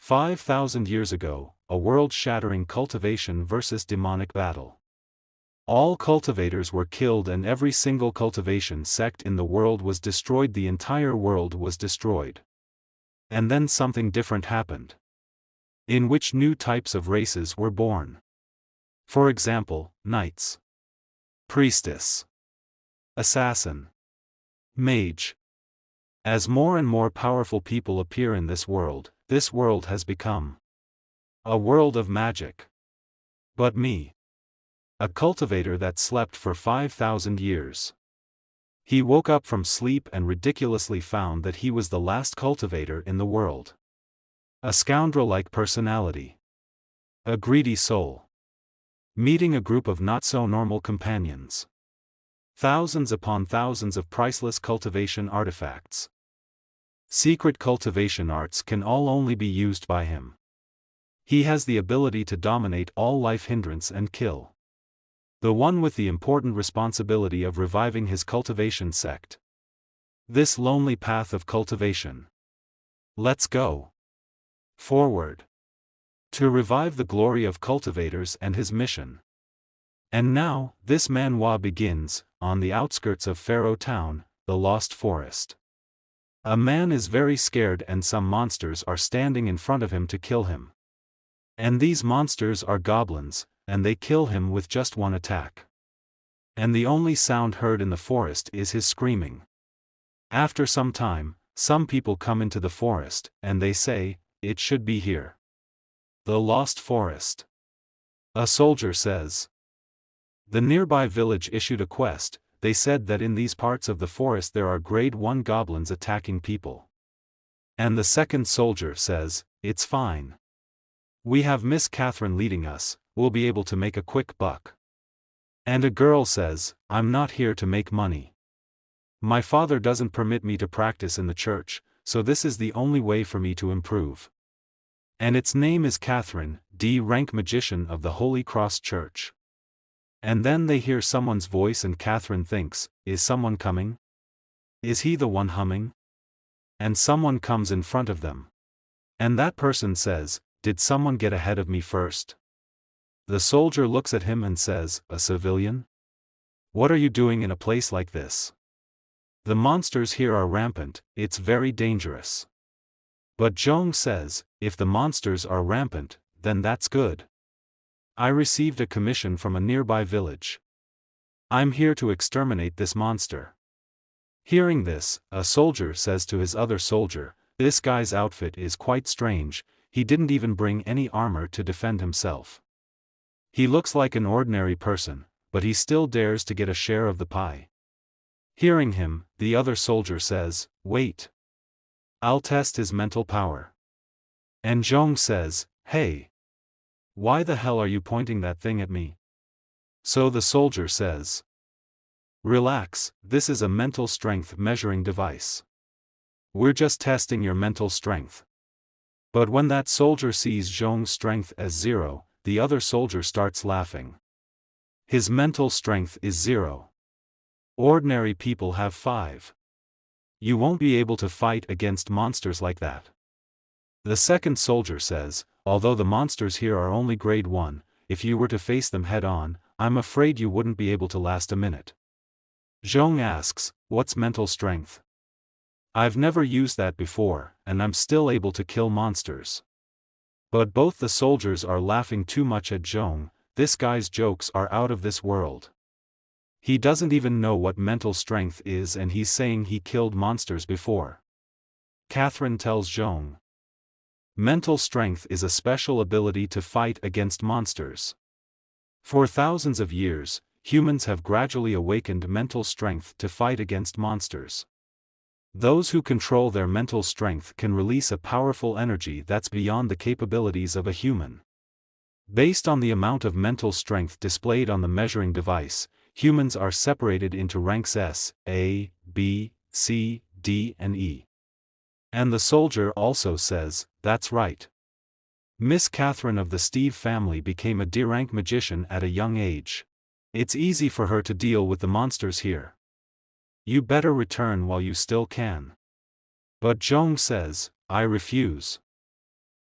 5,000 years ago, a world-shattering cultivation versus demonic battle. All cultivators were killed and every single cultivation sect in the world was destroyed. The entire world was destroyed. And then something different happened, in which new types of races were born. For example, knights, priestess, assassin, mage. As more and more powerful people appear in this world has become a world of magic. But me, a cultivator that slept for 5,000 years. He woke up from sleep and ridiculously found that he was the last cultivator in the world. A scoundrel-like personality. A greedy soul. Meeting a group of not-so-normal companions. Thousands upon thousands of priceless cultivation artifacts. Secret cultivation arts can all only be used by him. He has the ability to dominate all life hindrance and kill. The one with the important responsibility of reviving his cultivation sect. This lonely path of cultivation. Let's go forward to revive the glory of cultivators and his mission. And now, this manhwa begins, on the outskirts of Pharaoh Town, the Lost Forest. A man is very scared and some monsters are standing in front of him to kill him. And these monsters are goblins, and they kill him with just one attack. And the only sound heard in the forest is his screaming. After some time, some people come into the forest, and they say, "It should be here." The Lost Forest. A soldier says. The nearby village issued a quest. They said that in these parts of the forest there are grade 1 goblins attacking people. And the second soldier says, "It's fine. We have Miss Catherine leading us, we'll be able to make a quick buck." And a girl says, "I'm not here to make money. My father doesn't permit me to practice in the church, so this is the only way for me to improve." And its name is Catherine, D-rank magician of the Holy Cross Church. And then they hear someone's voice and Catherine thinks, is someone coming? Is he the one humming? And someone comes in front of them. And that person says, "Did someone get ahead of me first?" The soldier looks at him and says, "A civilian? What are you doing in a place like this? The monsters here are rampant, it's very dangerous." But Zhong says, "If the monsters are rampant, then that's good. I received a commission from a nearby village. I'm here to exterminate this monster." Hearing this, a soldier says to his other soldier, "This guy's outfit is quite strange, he didn't even bring any armor to defend himself. He looks like an ordinary person, but he still dares to get a share of the pie." Hearing him, the other soldier says, "Wait. I'll test his mental power." And Zhong says, "Hey. Why the hell are you pointing that thing at me?" So the soldier says, "Relax, this is a mental strength measuring device. We're just testing your mental strength." But when that soldier sees Zhong's strength as 0, the other soldier starts laughing. His mental strength is 0. Ordinary people have 5. You won't be able to fight against monsters like that. The second soldier says, "Although the monsters here are only grade 1, if you were to face them head-on, I'm afraid you wouldn't be able to last a minute." Zhong asks, "What's mental strength?" "I've never used that before, and I'm still able to kill monsters." But both the soldiers are laughing too much at Zhong. This guy's jokes are out of this world. He doesn't even know what mental strength is and he's saying he killed monsters before. Catherine tells Zhong. Mental strength is a special ability to fight against monsters. For thousands of years, humans have gradually awakened mental strength to fight against monsters. Those who control their mental strength can release a powerful energy that's beyond the capabilities of a human. Based on the amount of mental strength displayed on the measuring device, humans are separated into ranks S, A, B, C, D and E. And the soldier also says, "That's right. Miss Catherine of the Steve family became a D-rank magician at a young age. It's easy for her to deal with the monsters here. You better return while you still can." But Zhong says, "I refuse.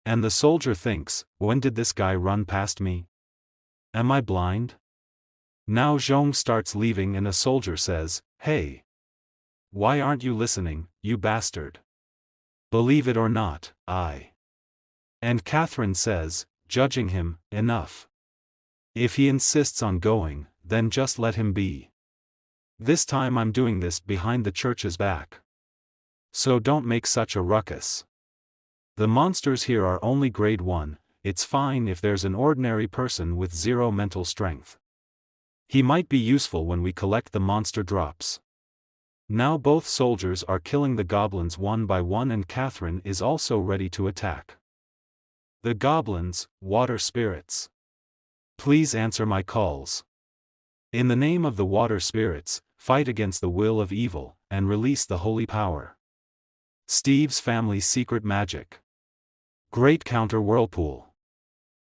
And the soldier thinks, when did this guy run past me? Am I blind? Now Zhong starts leaving and a soldier says, "Hey! Why aren't you listening, you bastard? Believe it or not, I." And Catherine says, judging him, "Enough. If he insists on going, then just let him be. This time I'm doing this behind the church's back. So don't make such a ruckus. The monsters here are only grade 1, it's fine if there's an ordinary person with 0 mental strength. He might be useful when we collect the monster drops." Now both soldiers are killing the goblins one by one and Catherine is also ready to attack. The goblins, water spirits. Please answer my calls. In the name of the water spirits, fight against the will of evil, and release the holy power. Steve's family's secret magic. Great counter whirlpool.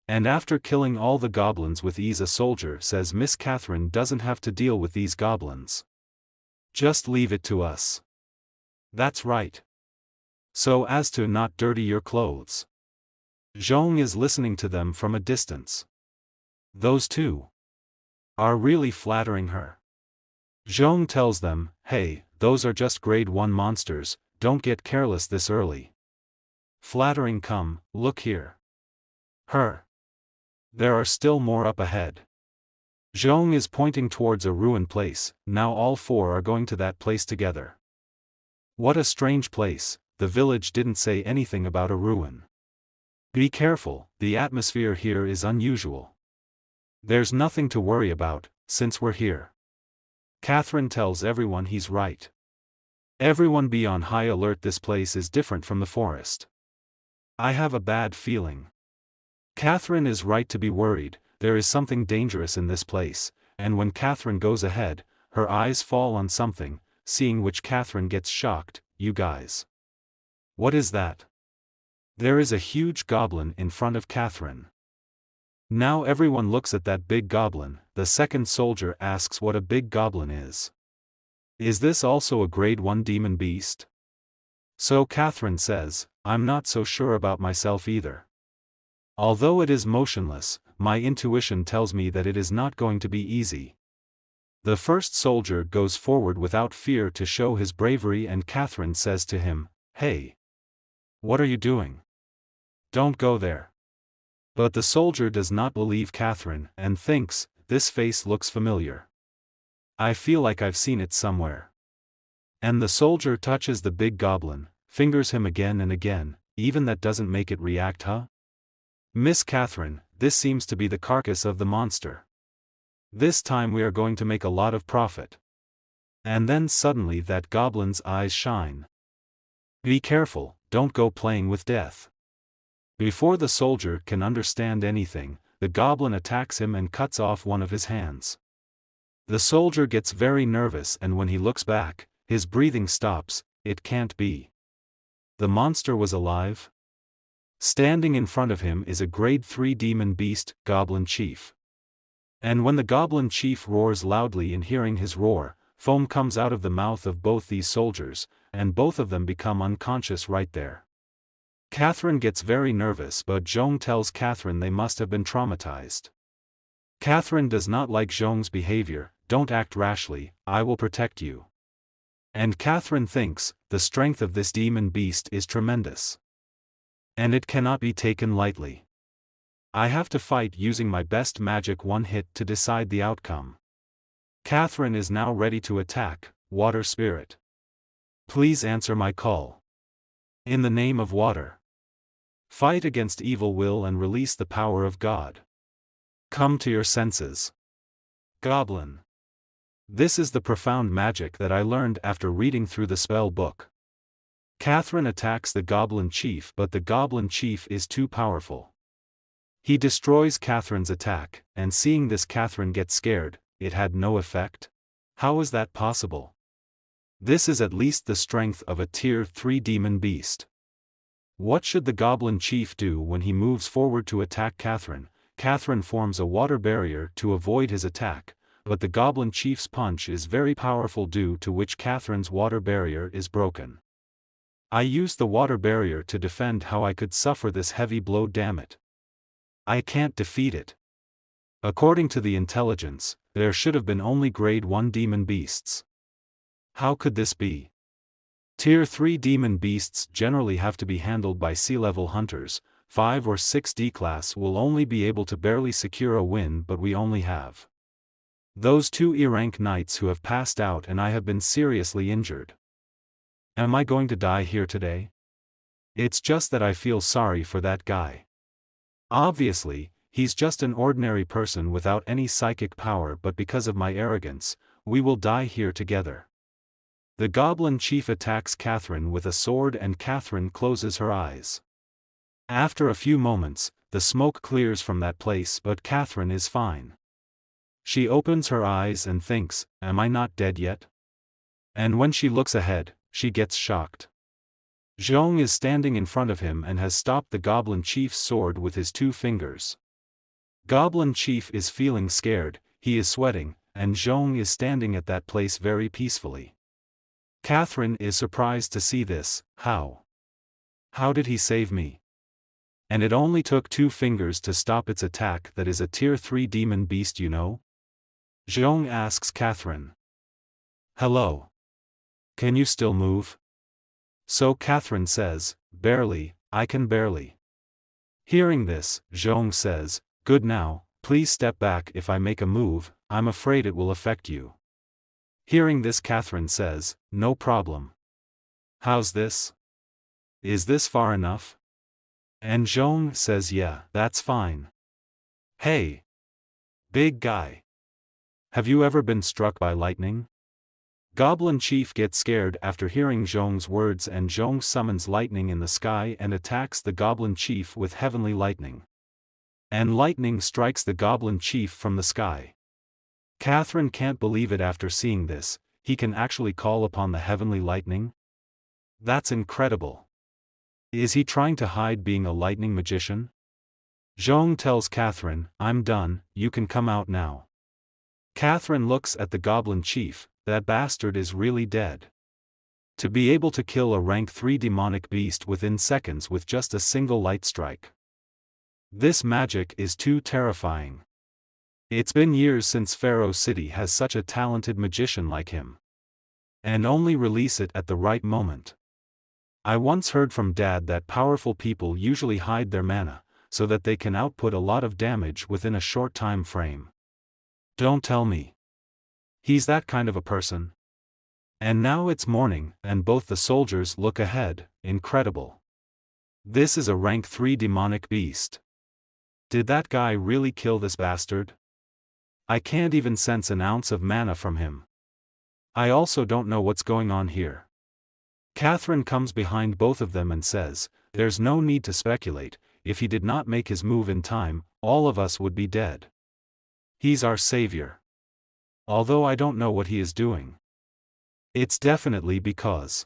And after killing all the goblins with ease, a soldier says Miss Catherine doesn't have to deal with these goblins. Just leave it to us. That's right. So as to not dirty your clothes. Zhong is listening to them from a distance. Those two are really flattering her. Zhong tells them, "Hey, those are just grade 1 monsters, don't get careless this early. Flattering, come, look here. Her. There are still more up ahead." Zhong is pointing towards a ruined place, now all 4 are going to that place together. What a strange place, the village didn't say anything about a ruin. Be careful, the atmosphere here is unusual. There's nothing to worry about, since we're here. Catherine tells everyone he's right. Everyone be on high alert, this place is different from the forest. I have a bad feeling. Catherine is right to be worried, there is something dangerous in this place, and when Catherine goes ahead, her eyes fall on something, seeing which Catherine gets shocked. You guys. What is that? There is a huge goblin in front of Catherine. Now everyone looks at that big goblin. The second soldier asks what a big goblin is. Is this also a grade 1 demon beast? So Catherine says, I'm not so sure about myself either. Although it is motionless, my intuition tells me that it is not going to be easy. The first soldier goes forward without fear to show his bravery, and Catherine says to him, "Hey! What are you doing? Don't go there." But the soldier does not believe Catherine and thinks, this face looks familiar. I feel like I've seen it somewhere. And the soldier touches the big goblin, fingers him again and again, even that doesn't make it react, huh? Miss Catherine, this seems to be the carcass of the monster. This time we are going to make a lot of profit. And then suddenly that goblin's eyes shine. Be careful, don't go playing with death. Before the soldier can understand anything, the goblin attacks him and cuts off one of his hands. The soldier gets very nervous, and when he looks back, his breathing stops. It can't be. The monster was alive? Standing in front of him is a grade 3 demon beast, Goblin Chief. And when the Goblin Chief roars loudly, in hearing his roar, foam comes out of the mouth of both these soldiers, and both of them become unconscious right there. Catherine gets very nervous, but Zhong tells Catherine they must have been traumatized. Catherine does not like Zhong's behavior. Don't act rashly, I will protect you. And Catherine thinks, the strength of this demon beast is tremendous. And it cannot be taken lightly. I have to fight using my best magic, one hit to decide the outcome. Catherine is now ready to attack. Water Spirit. Please answer my call. In the name of water. Fight against evil will and release the power of God. Come to your senses. Goblin. This is the profound magic that I learned after reading through the spell book. Catherine attacks the Goblin Chief, but the Goblin Chief is too powerful. He destroys Catherine's attack, and seeing this Catherine gets scared. It had no effect? How is that possible? This is at least the strength of a tier 3 demon beast. What should the Goblin Chief do when he moves forward to attack Catherine? Catherine forms a water barrier to avoid his attack, but the Goblin Chief's punch is very powerful, due to which Catherine's water barrier is broken. I used the water barrier to defend how I could suffer this heavy blow, damn it. I can't defeat it. According to the intelligence, there should have been only grade 1 demon beasts. How could this be? Tier 3 demon beasts generally have to be handled by sea-level hunters. 5 or 6 D-class will only be able to barely secure a win, but we only have those 2 E-rank knights who have passed out, and I have been seriously injured. Am I going to die here today? It's just that I feel sorry for that guy. Obviously, he's just an ordinary person without any psychic power, but because of my arrogance, we will die here together. The goblin chief attacks Catherine with a sword and Catherine closes her eyes. After a few moments, the smoke clears from that place, but Catherine is fine. She opens her eyes and thinks, am I not dead yet? And when she looks ahead, she gets shocked. Zhong is standing in front of him and has stopped the goblin chief's sword with his 2 fingers. Goblin chief is feeling scared, he is sweating, and Zhong is standing at that place very peacefully. Catherine is surprised to see this. How did he save me? And it only took 2 fingers to stop its attack. That is a tier 3 demon beast, you know? Zhong asks Catherine. Hello. Can you still move? So Catherine says, barely, I can barely. Hearing this, Zhong says, good, now, please step back. If I make a move, I'm afraid it will affect you. Hearing this, Catherine says, no problem. How's this? Is this far enough? And Zhong says, yeah, that's fine. Hey, big guy. Have you ever been struck by lightning? Goblin chief gets scared after hearing Zhong's words, and Zhong summons lightning in the sky and attacks the goblin chief with heavenly lightning. And lightning strikes the goblin chief from the sky. Catherine can't believe it after seeing this. He can actually call upon the heavenly lightning? That's incredible. Is he trying to hide being a lightning magician? Zhong tells Catherine, I'm done, you can come out now. Catherine looks at the goblin chief. That bastard is really dead. To be able to kill a rank 3 demonic beast within seconds with just a single light strike. This magic is too terrifying. It's been years since Pharaoh City has such a talented magician like him. And only release it at the right moment. I once heard from Dad that powerful people usually hide their mana, so that they can output a lot of damage within a short time frame. Don't tell me he's that kind of a person. And now it's morning, and both the soldiers look ahead. Incredible. This is a rank 3 demonic beast. Did that guy really kill this bastard? I can't even sense an ounce of mana from him. I also don't know what's going on here. Catherine comes behind both of them and says, there's no need to speculate. If he did not make his move in time, all of us would be dead. He's our savior. Although I don't know what he is doing. It's definitely because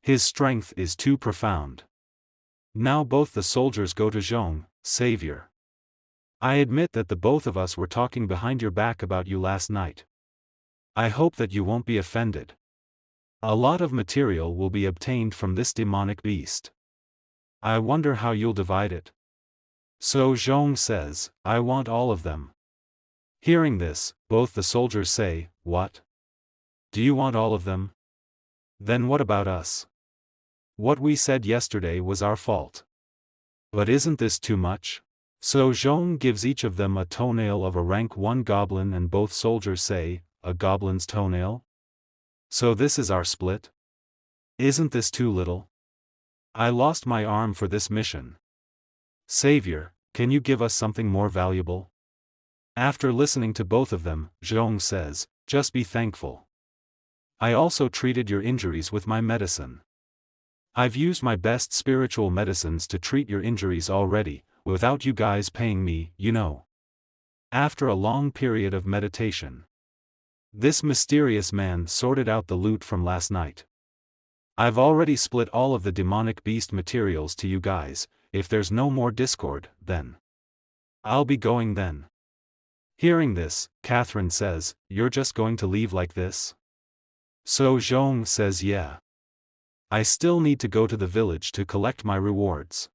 his strength is too profound. Now both the soldiers go to Zhong, savior. I admit that the both of us were talking behind your back about you last night. I hope that you won't be offended. A lot of material will be obtained from this demonic beast. I wonder how you'll divide it. So Zhong says, I want all of them. Hearing this, both the soldiers say, what? Do you want all of them? Then what about us? What we said yesterday was our fault. But isn't this too much? So Zhong gives each of them a toenail of a rank 1 goblin, and both soldiers say, a goblin's toenail? So this is our split? Isn't this too little? I lost my arm for this mission. Savior, can you give us something more valuable? After listening to both of them, Zhong says, just be thankful. I also treated your injuries with my medicine. I've used my best spiritual medicines to treat your injuries already, without you guys paying me, you know. After a long period of meditation, this mysterious man sorted out the loot from last night. I've already split all of the demonic beast materials to you guys. If there's no more discord, then I'll be going then. Hearing this, Catherine says, you're just going to leave like this? So Zhong says, yeah. I still need to go to the village to collect my rewards.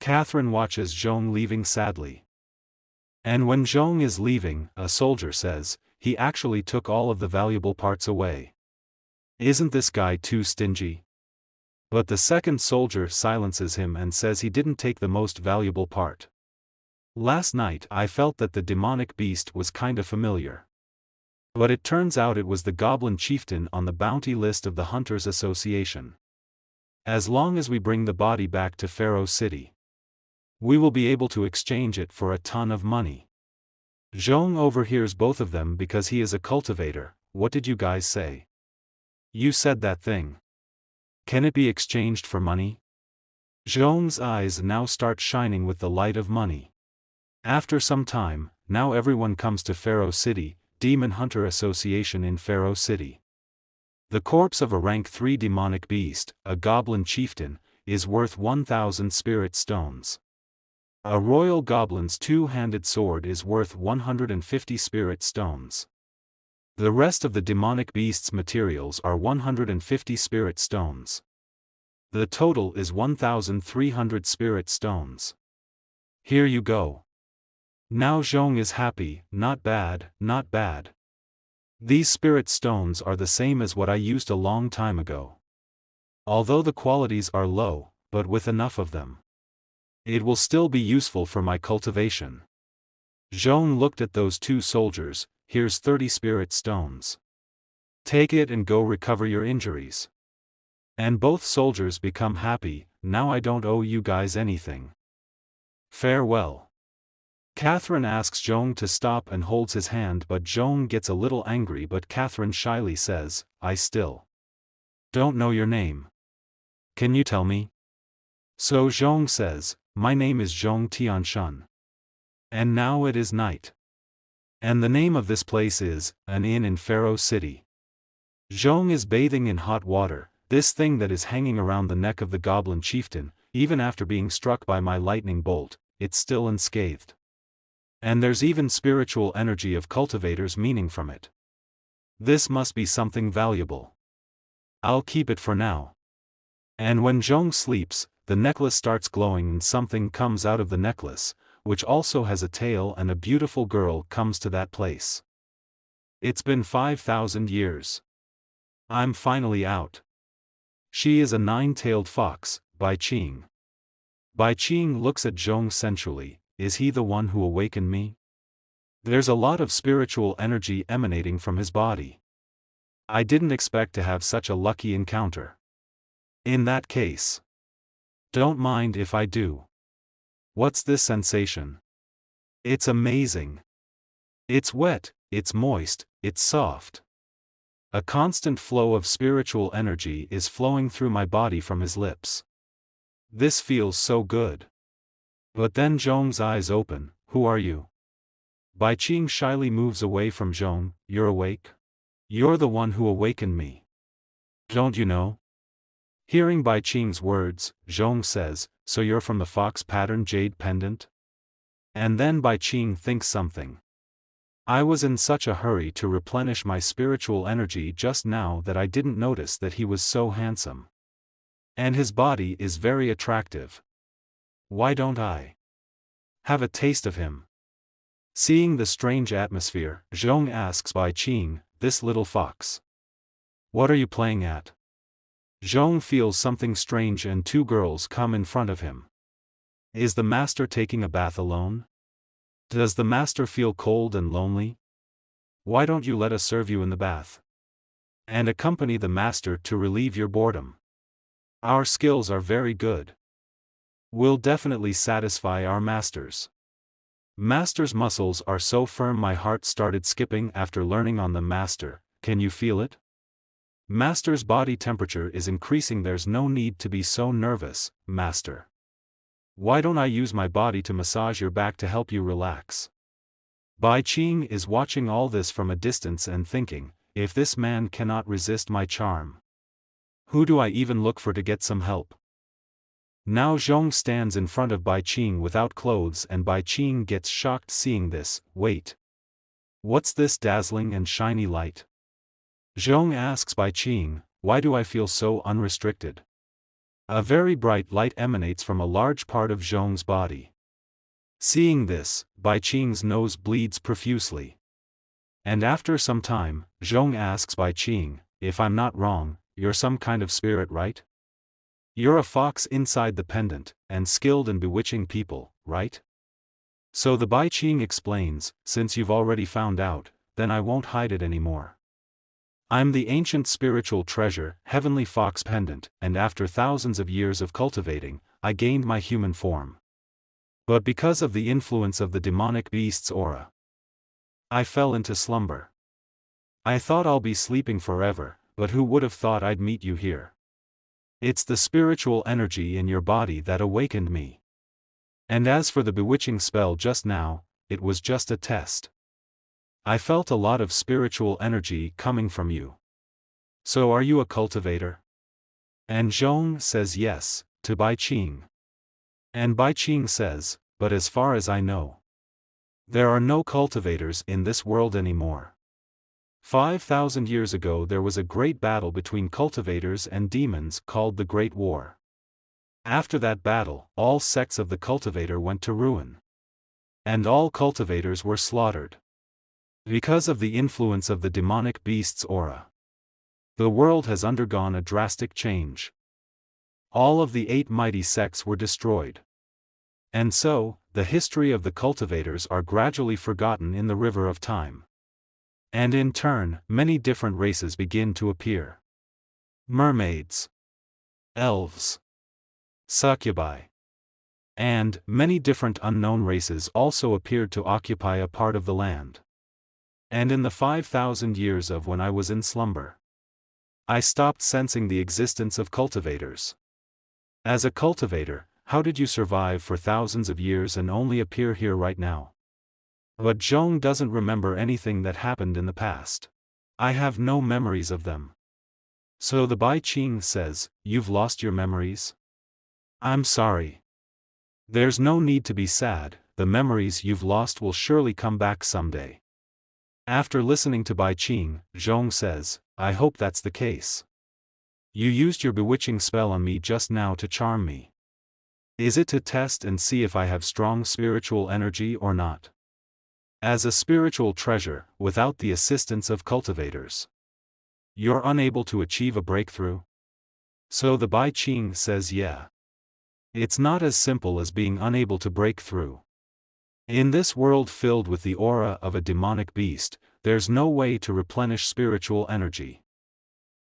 Catherine watches Zhong leaving sadly. And when Zhong is leaving, a soldier says, he actually took all of the valuable parts away. Isn't this guy too stingy? But the second soldier silences him and says he didn't take the most valuable part. Last night I felt that the demonic beast was kinda familiar. But it turns out it was the goblin chieftain on the bounty list of the Hunters Association. As long as we bring the body back to Pharaoh City, we will be able to exchange it for a ton of money. Zhong overhears both of them because he is a cultivator. What did you guys say? You said that thing. Can it be exchanged for money? Zhong's eyes now start shining with the light of money. After some time, now everyone comes to Pharaoh City, Demon Hunter Association in Pharaoh City. The corpse of a rank 3 demonic beast, a goblin chieftain, is worth 1,000 spirit stones. A royal goblin's two-handed sword is worth 150 spirit stones. The rest of the demonic beast's materials are 150 spirit stones. The total is 1,300 spirit stones. Here you go. Now Zhong is happy. Not bad, not bad. These spirit stones are the same as what I used a long time ago. Although the qualities are low, but with enough of them, it will still be useful for my cultivation. Zhong looked at those two soldiers. Here's 30 spirit stones. Take it and go recover your injuries. And both soldiers become happy. Now I don't owe you guys anything. Farewell. Catherine asks Zhong to stop and holds his hand, but Zhong gets a little angry, but Catherine shyly says, I still don't know your name. Can you tell me? So Zhong says, my name is Zhong Tianshun. And now it is night. And the name of this place is, an inn in Pharaoh City. Zhong is bathing in hot water, this thing that is hanging around the neck of the goblin chieftain, even after being struck by my lightning bolt, it's still unscathed. And there's even spiritual energy of cultivators meaning from it. This must be something valuable. I'll keep it for now. And when Zhong sleeps, the necklace starts glowing and something comes out of the necklace, which also has a tail, and a beautiful girl comes to that place. It's been 5,000 years. I'm finally out. She is a 9-tailed fox, Bai Qing. Bai Qing looks at Zhong sensually. Is he the one who awakened me? There's a lot of spiritual energy emanating from his body. I didn't expect to have such a lucky encounter. In that case, don't mind if I do. What's this sensation? It's amazing. It's wet, it's moist, it's soft. A constant flow of spiritual energy is flowing through my body from his lips. This feels so good. But then Zhong's eyes open. Who are you? Bai Qing shyly moves away from Zhong. You're awake? You're the one who awakened me. Don't you know? Hearing Bai Qing's words, Zhong says, so you're from the fox pattern jade pendant? And then Bai Qing thinks something. I was in such a hurry to replenish my spiritual energy just now that I didn't notice that he was so handsome. And his body is very attractive. Why don't I have a taste of him? Seeing the strange atmosphere, Zhong asks Bai Qing, this little fox, what are you playing at? Zhong feels something strange and two girls come in front of him. Is the master taking a bath alone? Does the master feel cold and lonely? Why don't you let us serve you in the bath and accompany the master to relieve your boredom? Our skills are very good. We'll definitely satisfy our masters. Master's muscles are so firm my heart started skipping after learning on them. Master, can you feel it? Master's body temperature is increasing. There's no need to be so nervous, master. Why don't I use my body to massage your back to help you relax? Bai Qing is watching all this from a distance and thinking, if this man cannot resist my charm, who do I even look for to get some help? Now Zhong stands in front of Bai Qing without clothes and Bai Qing gets shocked seeing this. Wait. What's this dazzling and shiny light? Zhong asks Bai Qing, why do I feel so unrestricted? A very bright light emanates from a large part of Zhong's body. Seeing this, Bai Qing's nose bleeds profusely. And after some time, Zhong asks Bai Qing, if I'm not wrong, you're some kind of spirit, right? You're a fox inside the pendant, and skilled in bewitching people, right? So the Bai Qing explains, since you've already found out, then I won't hide it anymore. I'm the ancient spiritual treasure, heavenly fox pendant, and after thousands of years of cultivating, I gained my human form. But because of the influence of the demonic beast's aura, I fell into slumber. I thought I'll be sleeping forever, but who would have thought I'd meet you here? It's the spiritual energy in your body that awakened me. And as for the bewitching spell just now, it was just a test. I felt a lot of spiritual energy coming from you. So are you a cultivator? And Zhong says yes, to Bai Qing. And Bai Qing says, but as far as I know, there are no cultivators in this world anymore. 5,000 years ago there was a great battle between cultivators and demons called the Great War. After that battle, all sects of the cultivator went to ruin. And all cultivators were slaughtered. Because of the influence of the demonic beast's aura, the world has undergone a drastic change. All of the 8 mighty sects were destroyed. And so, the history of the cultivators are gradually forgotten in the river of time. And in turn, many different races begin to appear. Mermaids, elves, succubi, and many different unknown races also appeared to occupy a part of the land. And in the 5,000 years of when I was in slumber, I stopped sensing the existence of cultivators. As a cultivator, how did you survive for thousands of years and only appear here right now? But Zhong doesn't remember anything that happened in the past. I have no memories of them. So the Bai Qing says, you've lost your memories? I'm sorry. There's no need to be sad, the memories you've lost will surely come back someday. After listening to Bai Qing, Zhong says, I hope that's the case. You used your bewitching spell on me just now to charm me. Is it to test and see if I have strong spiritual energy or not? As a spiritual treasure, without the assistance of cultivators, you're unable to achieve a breakthrough? So the Bai Qing says yeah. It's not as simple as being unable to break through. In this world filled with the aura of a demonic beast, there's no way to replenish spiritual energy.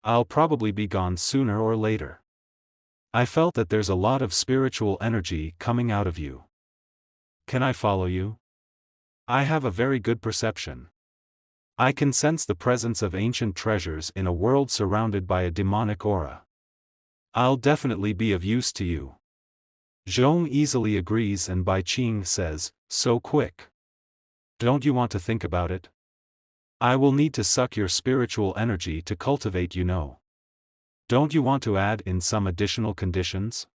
I'll probably be gone sooner or later. I felt that there's a lot of spiritual energy coming out of you. Can I follow you? I have a very good perception. I can sense the presence of ancient treasures in a world surrounded by a demonic aura. I'll definitely be of use to you. Zhong easily agrees and Bai Qing says, so quick. Don't you want to think about it? I will need to suck your spiritual energy to cultivate, you know. Don't you want to add in some additional conditions?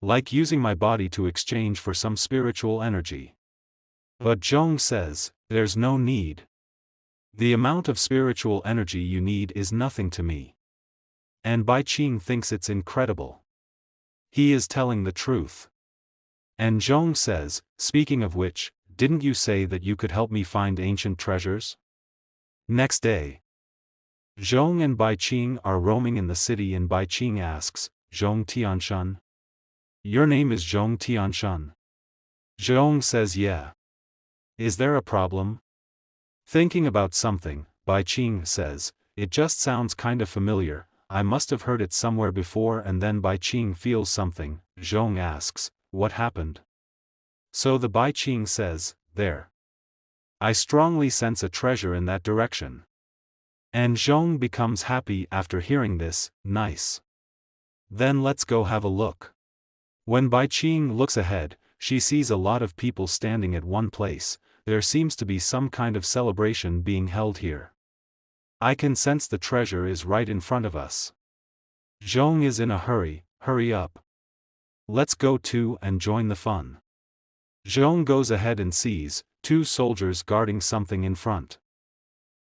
Like using my body to exchange for some spiritual energy. But Zhong says, there's no need. The amount of spiritual energy you need is nothing to me. And Bai Qing thinks it's incredible. He is telling the truth. And Zhong says, speaking of which, didn't you say that you could help me find ancient treasures? Next day, Zhong and Bai Qing are roaming in the city and Bai Qing asks, Zhong Tianshan? Your name is Zhong Tianshan? Zhong says yeah. Is there a problem? Thinking about something, Bai Qing says, it just sounds kinda familiar, I must have heard it somewhere before. And then Bai Qing feels something. Zhong asks, what happened? So the Bai Qing says, there. I strongly sense a treasure in that direction. And Zhong becomes happy after hearing this, nice. Then let's go have a look. When Bai Qing looks ahead, she sees a lot of people standing at one place. There seems to be some kind of celebration being held here. I can sense the treasure is right in front of us. Zhong is in a hurry, hurry up. Let's go too and join the fun. Zhong goes ahead and sees 2 soldiers guarding something in front.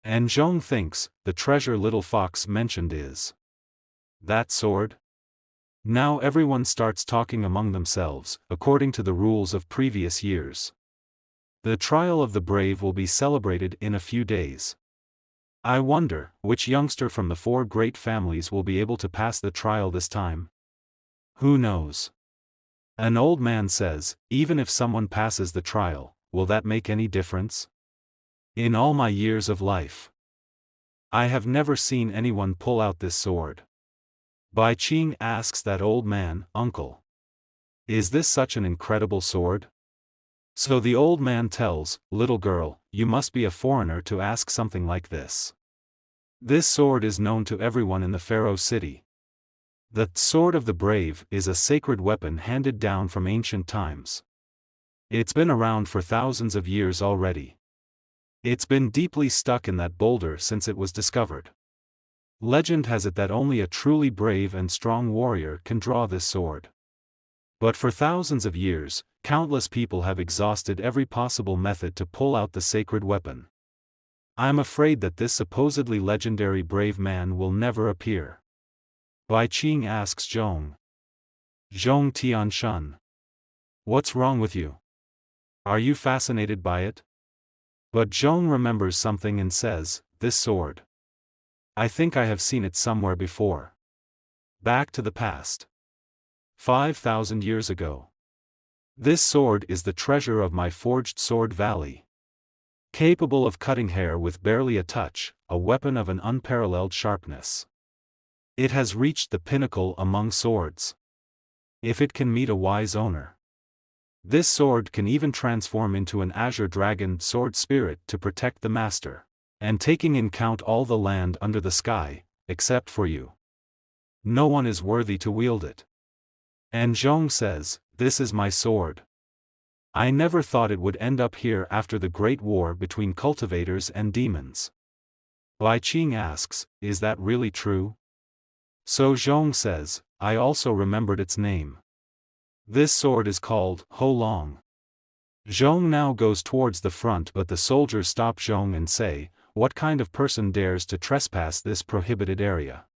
And Zhong thinks, the treasure little fox mentioned is That sword? Now everyone starts talking among themselves, according to the rules of previous years. The trial of the brave will be celebrated in a few days. I wonder, which youngster from the 4 great families will be able to pass the trial this time? Who knows? An old man says, even if someone passes the trial, will that make any difference? In all my years of life, I have never seen anyone pull out this sword. Bai Qing asks that old man, "Uncle, is this such an incredible sword?" So the old man tells, "Little girl, you must be a foreigner to ask something like this. This sword is known to everyone in the Pharaoh city. The sword of the brave is a sacred weapon handed down from ancient times. It's been around for thousands of years already. It's been deeply stuck in that boulder since it was discovered. Legend has it that only a truly brave and strong warrior can draw this sword. But for thousands of years, countless people have exhausted every possible method to pull out the sacred weapon. I'm afraid that this supposedly legendary brave man will never appear." Bai Qing asks Zhong. Zhong Tianshan. "What's wrong with you? Are you fascinated by it?" But Zhong remembers something and says, "This sword. I think I have seen it somewhere before. Back to the past. 5,000 years ago. This sword is the treasure of my forged sword valley. Capable of cutting hair with barely a touch, a weapon of an unparalleled sharpness. It has reached the pinnacle among swords. If it can meet a wise owner. This sword can even transform into an azure dragon sword spirit to protect the master. And taking in count all the land under the sky, except for you. No one is worthy to wield it." And Zhong says, "This is my sword. I never thought it would end up here after the great war between cultivators and demons." Bai Qing asks, "Is that really true?" So Zhong says, "I also remembered its name. This sword is called Ho Long." Zhong now goes towards the front, but the soldiers stop Zhong and say, "What kind of person dares to trespass this prohibited area?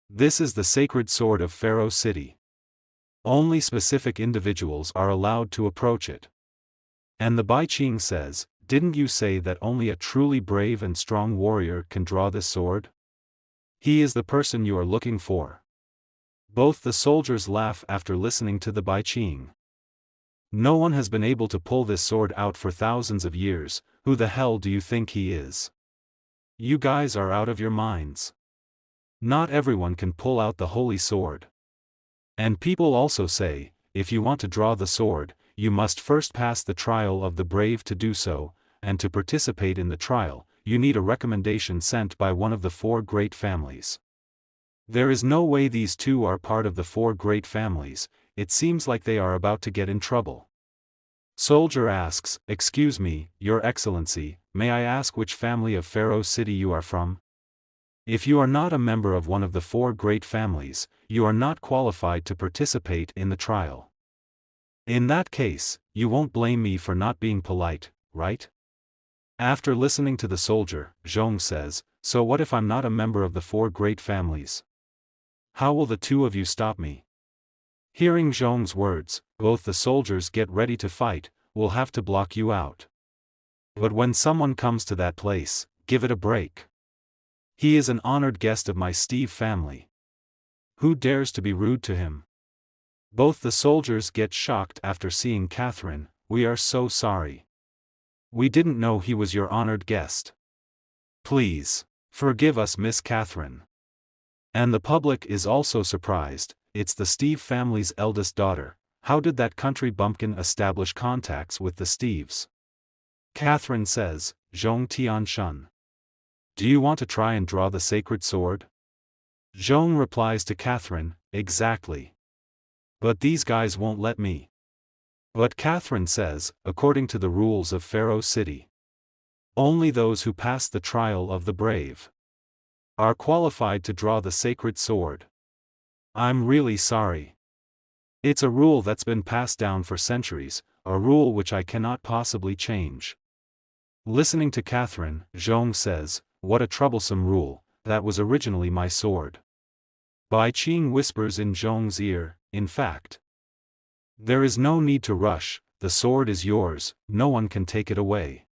This is the sacred sword of Pharaoh City. Only specific individuals are allowed to approach it." And the Bai Qing says, "Didn't you say that only a truly brave and strong warrior can draw this sword? He is the person you are looking for." Both the soldiers laugh after listening to the Bai Qing. "No one has been able to pull this sword out for thousands of years. Who the hell do you think he is? You guys are out of your minds. Not everyone can pull out the holy sword." And people also say, if you want to draw the sword, you must first pass the trial of the brave. To do so, and to participate in the trial, you need a recommendation sent by one of the 4 great families. There is no way these 2 are part of the 4 great families. It seems like they are about to get in trouble. Soldier asks, "Excuse me, Your Excellency, may I ask which family of Pharaoh City you are from? If you are not a member of one of the 4 great families, you are not qualified to participate in the trial. In that case, you won't blame me for not being polite, right?" After listening to the soldier, Zhong says, "So what if I'm not a member of the 4 great families? How will the 2 of you stop me?" Hearing Zhong's words, both the soldiers get ready to fight. "We'll have to block you out. But when someone comes to that place, give it a break. He is an honored guest of my Steve family. Who dares to be rude to him?" Both the soldiers get shocked after seeing Catherine. "We are so sorry. We didn't know he was your honored guest. Please, forgive us, Miss Catherine." And the public is also surprised. It's the Steve family's eldest daughter. How did that country bumpkin establish contacts with the Steves? Catherine says, "Zhong Tianshan. Do you want to try and draw the sacred sword?" Zhong replies to Catherine, "Exactly. But these guys won't let me." But Catherine says, according to the rules of Pharaoh City, only those who pass the trial of the brave are qualified to draw the sacred sword. I'm really sorry. It's a rule that's been passed down for centuries, a rule which I cannot possibly change. Listening to Catherine, Zhong says, "What a troublesome rule, that was originally my sword. Bai Qing whispers in Zhong's ear, in fact. There is no need to rush, the sword is yours, no one can take it away.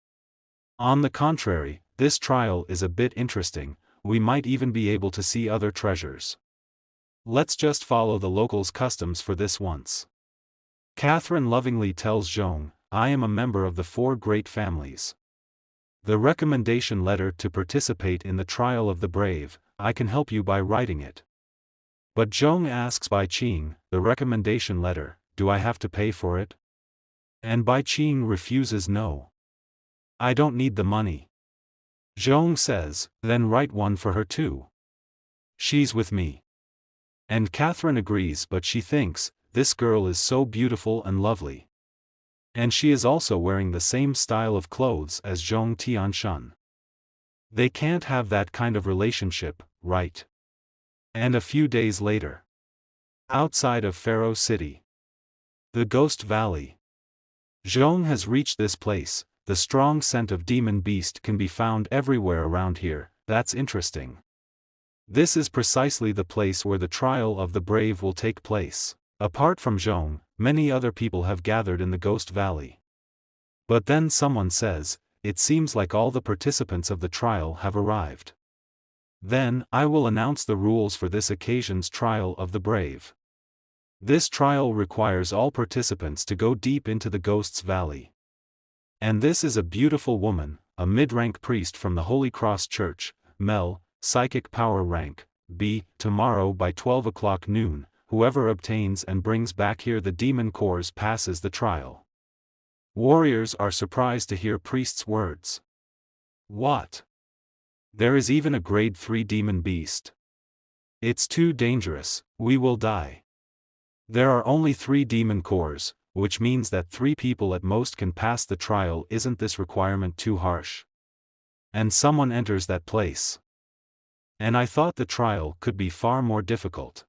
On the contrary, this trial is a bit interesting, we might even be able to see other treasures. Let's just follow the locals' customs for this once. Catherine lovingly tells Zhong, I am a member of the 4 great families. The recommendation letter to participate in the trial of the brave, I can help you by writing it. But Zhong asks Bai Qing, the recommendation letter, do I have to pay for it? And Bai Qing refuses no. I don't need the money. Zhong says, then write one for her too. She's with me. And Catherine agrees, but she thinks, this girl is so beautiful and lovely. And she is also wearing the same style of clothes as Zhong Tianshan. They can't have that kind of relationship, right? And a few days later. Outside of Pharaoh City. The Ghost Valley. Zhong has reached this place, the strong scent of demon beast can be found everywhere around here, that's interesting. This is precisely the place where the trial of the brave will take place. Apart from Zhong, many other people have gathered in the Ghost Valley. But then someone says, it seems like all the participants of the trial have arrived. Then, I will announce the rules for this occasion's trial of the brave. This trial requires all participants to go deep into the Ghost's Valley. And this is a beautiful woman, a mid-rank priest from the Holy Cross Church, Mel, psychic power rank, B, tomorrow by 12 o'clock noon, whoever obtains and brings back here the demon cores passes the trial. Warriors are surprised to hear priest's words. What? There is even a grade 3 demon beast. It's too dangerous, we will die. There are only 3 demon cores, which means that 3 people at most can pass the trial. Isn't this requirement too harsh? And someone enters that place. And I thought the trial could be far more difficult.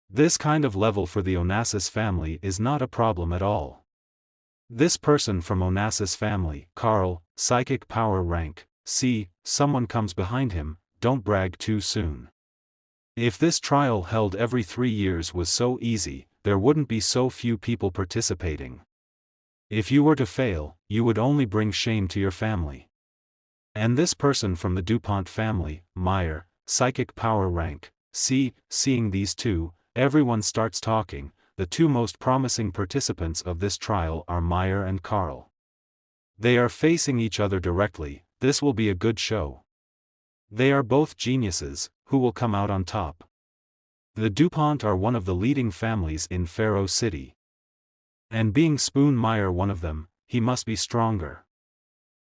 This kind of level for the Onassis family is not a problem at all. This person from Onassis family, Carl, psychic power rank, C, someone comes behind him, don't brag too soon. If this trial held every 3 years was so easy, there wouldn't be so few people participating. If you were to fail, you would only bring shame to your family. And this person from the DuPont family, Meyer, psychic power rank, C, seeing these two, everyone starts talking. The 2 most promising participants of this trial are Meyer and Carl. They are facing each other directly, this will be a good show. They are both geniuses, who will come out on top? The DuPont are one of the leading families in Pharaoh City. And being Spoon Meyer one of them, he must be stronger.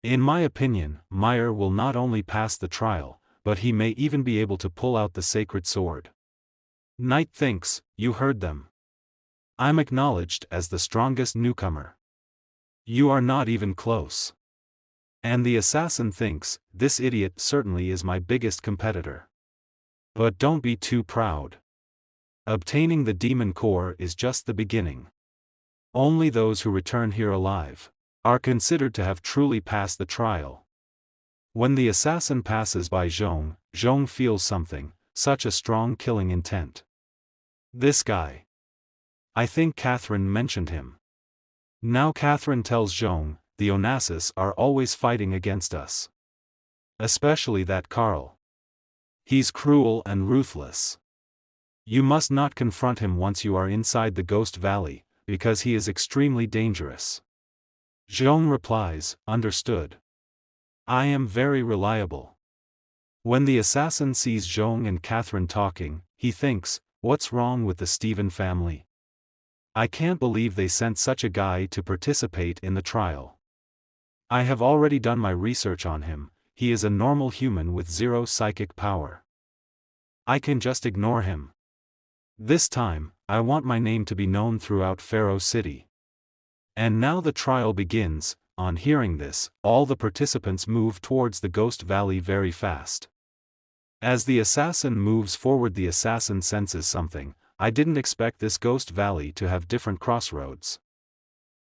In my opinion, Meyer will not only pass the trial, but he may even be able to pull out the sacred sword. Knight thinks, you heard them. I'm acknowledged as the strongest newcomer. You are not even close. And the assassin thinks, this idiot certainly is my biggest competitor. But don't be too proud. Obtaining the demon core is just the beginning. Only those who return here alive are considered to have truly passed the trial. When the assassin passes by Zhong, Zhong feels something, such a strong killing intent. This guy. I think Catherine mentioned him. Now Catherine tells Zhong, the Onassis are always fighting against us. Especially that Carl. He's cruel and ruthless. You must not confront him once you are inside the Ghost Valley, because he is extremely dangerous. Zhong replies, understood. I am very reliable. When the assassin sees Zhong and Catherine talking, he thinks, what's wrong with the Stephen family? I can't believe they sent such a guy to participate in the trial. I have already done my research on him, he is a normal human with 0 psychic power. I can just ignore him. This time, I want my name to be known throughout Pharaoh City. And now the trial begins. On hearing this, all the participants move towards the Ghost Valley very fast. As the assassin moves forward, the assassin senses something. I didn't expect this Ghost Valley to have different crossroads.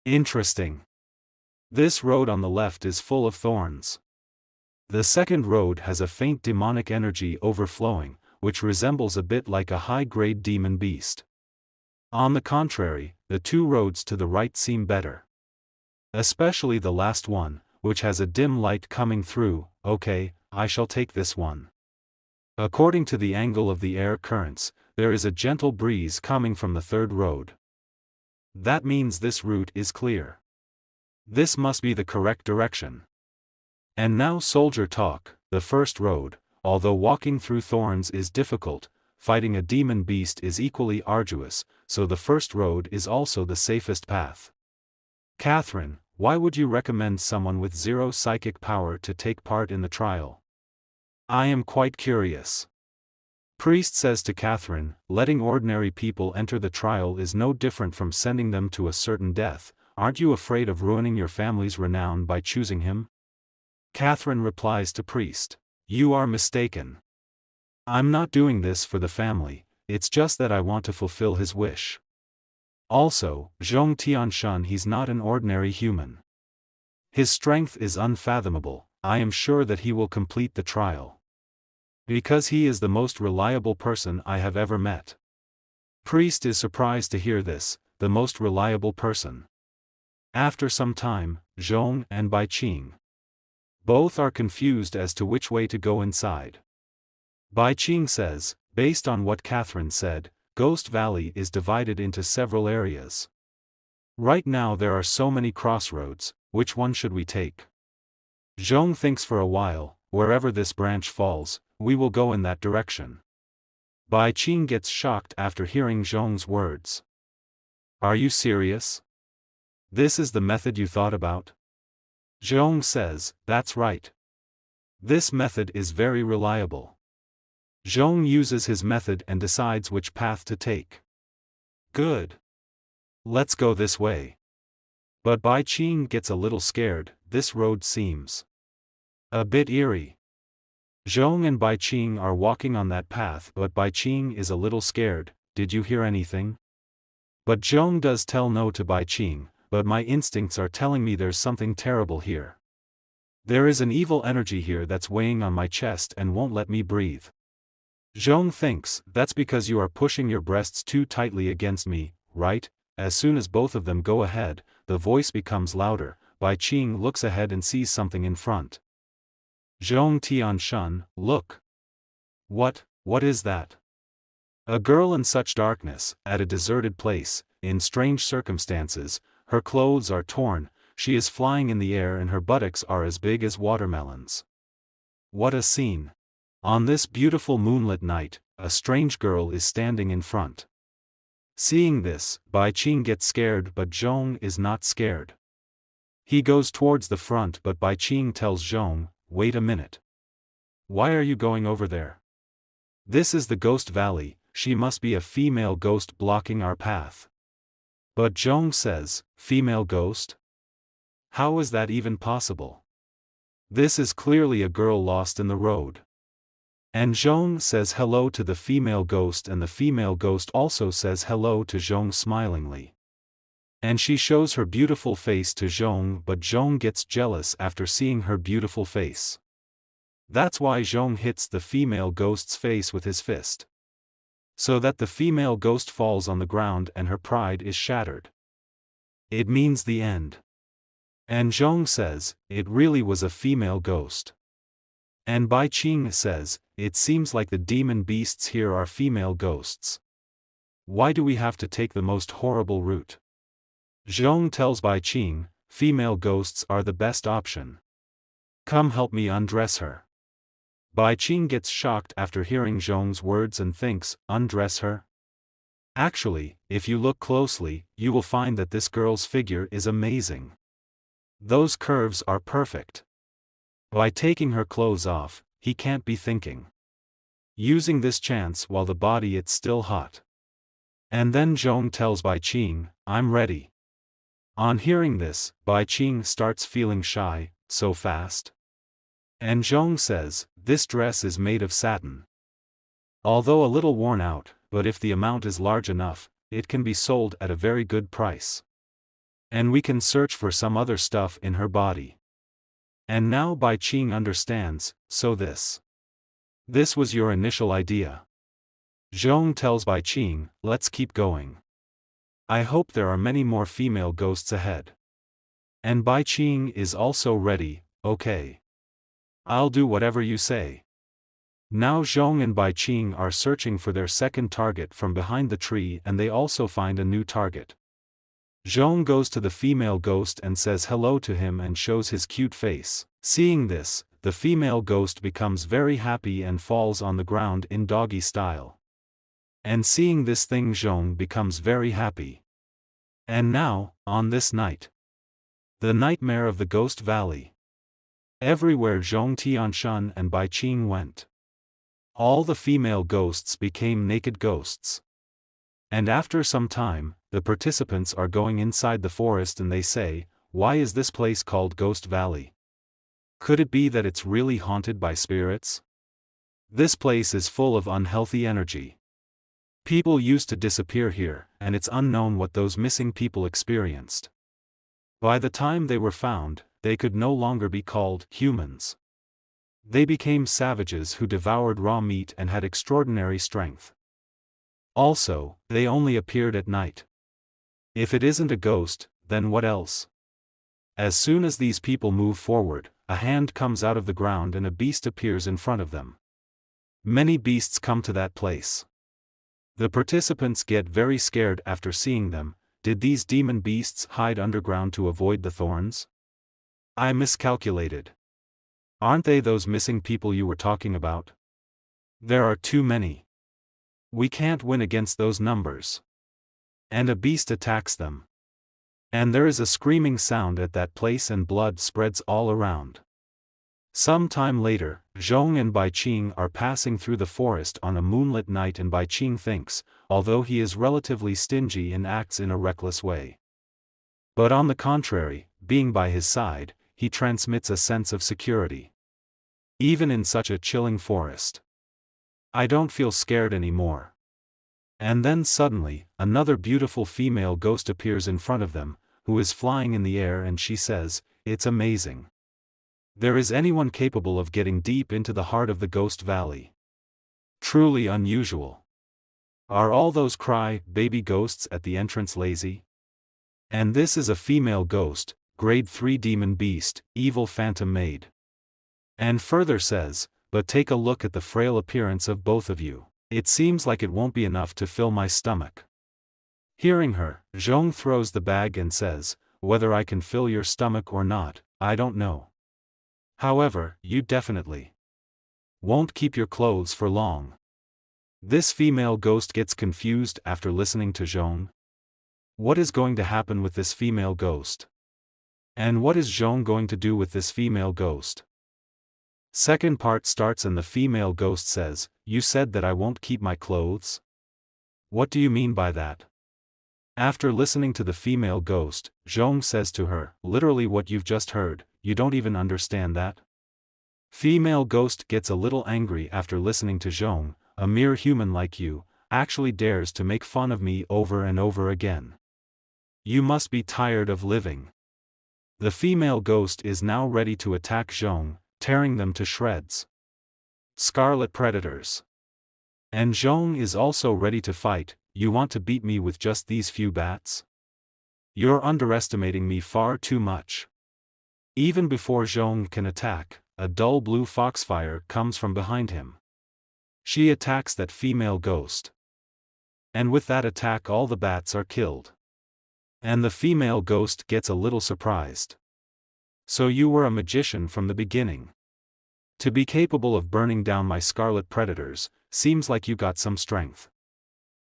Interesting. This road on the left is full of thorns. The second road has a faint demonic energy overflowing, which resembles a bit like a high-grade demon beast. On the contrary, the two roads to the right seem better. Especially the last one, which has a dim light coming through. Okay, I shall take this one. According to the angle of the air currents, there is a gentle breeze coming from the third road. That means this route is clear. This must be the correct direction. And now soldier talk. The first road, although walking through thorns is difficult, fighting a demon beast is equally arduous, so the first road is also the safest path. Catherine, why would you recommend someone with zero psychic power to take part in the trial? I am quite curious. Priest says to Catherine, letting ordinary people enter the trial is no different from sending them to a certain death. Aren't you afraid of ruining your family's renown by choosing him? Catherine replies to Priest, you are mistaken. I'm not doing this for the family, it's just that I want to fulfill his wish. Also, Zhong Tianshan, he's not an ordinary human. His strength is unfathomable. I am sure that he will complete the trial. Because he is the most reliable person I have ever met. Priest is surprised to hear this, the most reliable person. After some time, Zhong and Bai Qing. Both are confused as to which way to go inside. Bai Qing says, based on what Catherine said, Ghost Valley is divided into several areas. Right now there are so many crossroads, which one should we take? Zhong thinks for a while, wherever this branch falls, we will go in that direction. Bai Qing gets shocked after hearing Zhong's words. Are you serious? This is the method you thought about? Zhong says, that's right. This method is very reliable. Zhong uses his method and decides which path to take. Good. Let's go this way. But Bai Qing gets a little scared. This road seems a bit eerie. Zhong and Bai Qing are walking on that path, but Bai Qing is a little scared. Did you hear anything? But Zhong does tell no to Bai Qing, but my instincts are telling me there's something terrible here. There is an evil energy here that's weighing on my chest and won't let me breathe. Zhong thinks, that's because you are pushing your breasts too tightly against me, right? As soon as both of them go ahead, the voice becomes louder. Bai Qing looks ahead and sees something in front. Zhong Tianshan, look. What is that? A girl in such darkness, at a deserted place, in strange circumstances, her clothes are torn, she is flying in the air and her buttocks are as big as watermelons. What a scene! On this beautiful moonlit night, a strange girl is standing in front. Seeing this, Bai Qing gets scared, but Zhong is not scared. He goes towards the front, but Bai Qing tells Zhong, wait a minute. Why are you going over there? This is the Ghost Valley, she must be a female ghost blocking our path. But Zhong says, female ghost? How is that even possible? This is clearly a girl lost in the road. And Zhong says hello to the female ghost, and the female ghost also says hello to Zhong smilingly. And she shows her beautiful face to Zhong, but Zhong gets jealous after seeing her beautiful face. That's why Zhong hits the female ghost's face with his fist. So that the female ghost falls on the ground and her pride is shattered. It means the end. And Zhong says, it really was a female ghost. And Bai Qing says, it seems like the demon beasts here are female ghosts. Why do we have to take the most horrible route? Zhong tells Bai Qing, female ghosts are the best option. Come help me undress her. Bai Qing gets shocked after hearing Zhong's words and thinks, undress her? Actually, if you look closely, you will find that this girl's figure is amazing. Those curves are perfect. By taking her clothes off, he can't be thinking. Using this chance while the body it's still hot. And then Zhong tells Bai Qing, I'm ready. On hearing this, Bai Qing starts feeling shy, so fast. And Zhong says, this dress is made of satin. Although a little worn out, but if the amount is large enough, it can be sold at a very good price. And we can search for some other stuff in her body. And now Bai Qing understands, so this was your initial idea. Zhong tells Bai Qing, let's keep going. I hope there are many more female ghosts ahead. And Bai Qing is also ready, okay. I'll do whatever you say. Now Zhong and Bai Qing are searching for their second target from behind the tree, and they also find a new target. Zhong goes to the female ghost and says hello to him and shows his cute face. Seeing this, the female ghost becomes very happy and falls on the ground in doggy style. And seeing this thing, Zhong becomes very happy. And now, on this night, the nightmare of the Ghost Valley. Everywhere Zhong Tianshan and Bai Qing went, all the female ghosts became naked ghosts. And after some time, the participants are going inside the forest and they say, why is this place called Ghost Valley? Could it be that it's really haunted by spirits? This place is full of unhealthy energy. People used to disappear here, and it's unknown what those missing people experienced. By the time they were found, they could no longer be called humans. They became savages who devoured raw meat and had extraordinary strength. Also, they only appeared at night. If it isn't a ghost, then what else? As soon as these people move forward, a hand comes out of the ground and a beast appears in front of them. Many beasts come to that place. The participants get very scared after seeing them. Did these demon beasts hide underground to avoid the thorns? I miscalculated. Aren't they those missing people you were talking about? There are too many. We can't win against those numbers. And a beast attacks them. And there is a screaming sound at that place and blood spreads all around. Some time later, Zhong and Bai Qing are passing through the forest on a moonlit night, and Bai Qing thinks, although he is relatively stingy and acts in a reckless way. But on the contrary, being by his side, he transmits a sense of security. Even in such a chilling forest. I don't feel scared anymore. And then suddenly, another beautiful female ghost appears in front of them, who is flying in the air, and she says, it's amazing. There is anyone capable of getting deep into the heart of the Ghost Valley. Truly unusual. Are all those baby ghosts at the entrance lazy? And this is a female ghost, grade 3 demon beast, evil phantom maid. And further says, but take a look at the frail appearance of both of you. It seems like it won't be enough to fill my stomach. Hearing her, Zhong throws the bag and says, whether I can fill your stomach or not, I don't know. However, you definitely won't keep your clothes for long. This female ghost gets confused after listening to Zhong. What is going to happen with this female ghost? And what is Zhong going to do with this female ghost? Second part starts and the female ghost says, you said that I won't keep my clothes? What do you mean by that? After listening to the female ghost, Zhong says to her, literally what you've just heard, you don't even understand that? Female ghost gets a little angry after listening to Zhong, a mere human like you, actually dares to make fun of me over and over again. You must be tired of living. The female ghost is now ready to attack Zhong, tearing them to shreds. Scarlet predators. And Zhong is also ready to fight. You want to beat me with just these few bats? You're underestimating me far too much. Even before Zhong can attack, a dull blue foxfire comes from behind him. She attacks that female ghost. And with that attack all the bats are killed. And the female ghost gets a little surprised. So you were a magician from the beginning. To be capable of burning down my scarlet predators, seems like you got some strength.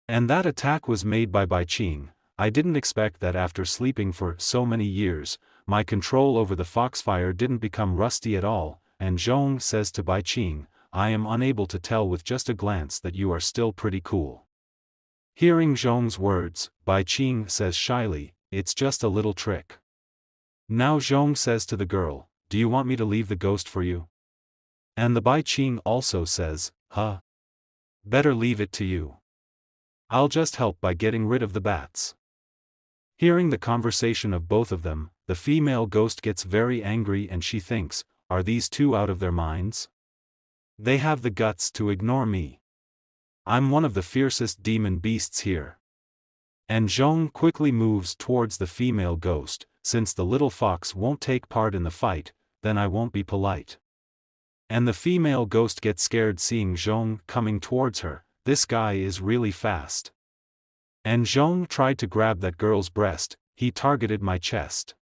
And that attack was made by Bai Qing. I didn't expect that after sleeping for so many years, my control over the foxfire didn't become rusty at all, and Zhong says to Bai Qing, I am unable to tell with just a glance that you are still pretty cool. Hearing Zhong's words, Bai Qing says shyly, it's just a little trick. Now Zhong says to the girl, do you want me to leave the ghost for you? And the Bai Qing also says, better leave it to you. I'll just help by getting rid of the bats. Hearing the conversation of both of them, the female ghost gets very angry and she thinks, are these two out of their minds? They have the guts to ignore me. I'm one of the fiercest demon beasts here. And Zhong quickly moves towards the female ghost. Since the little fox won't take part in the fight, then I won't be polite. And the female ghost gets scared seeing Zhong coming towards her. This guy is really fast. And Zhong tried to grab that girl's breast, he targeted my chest.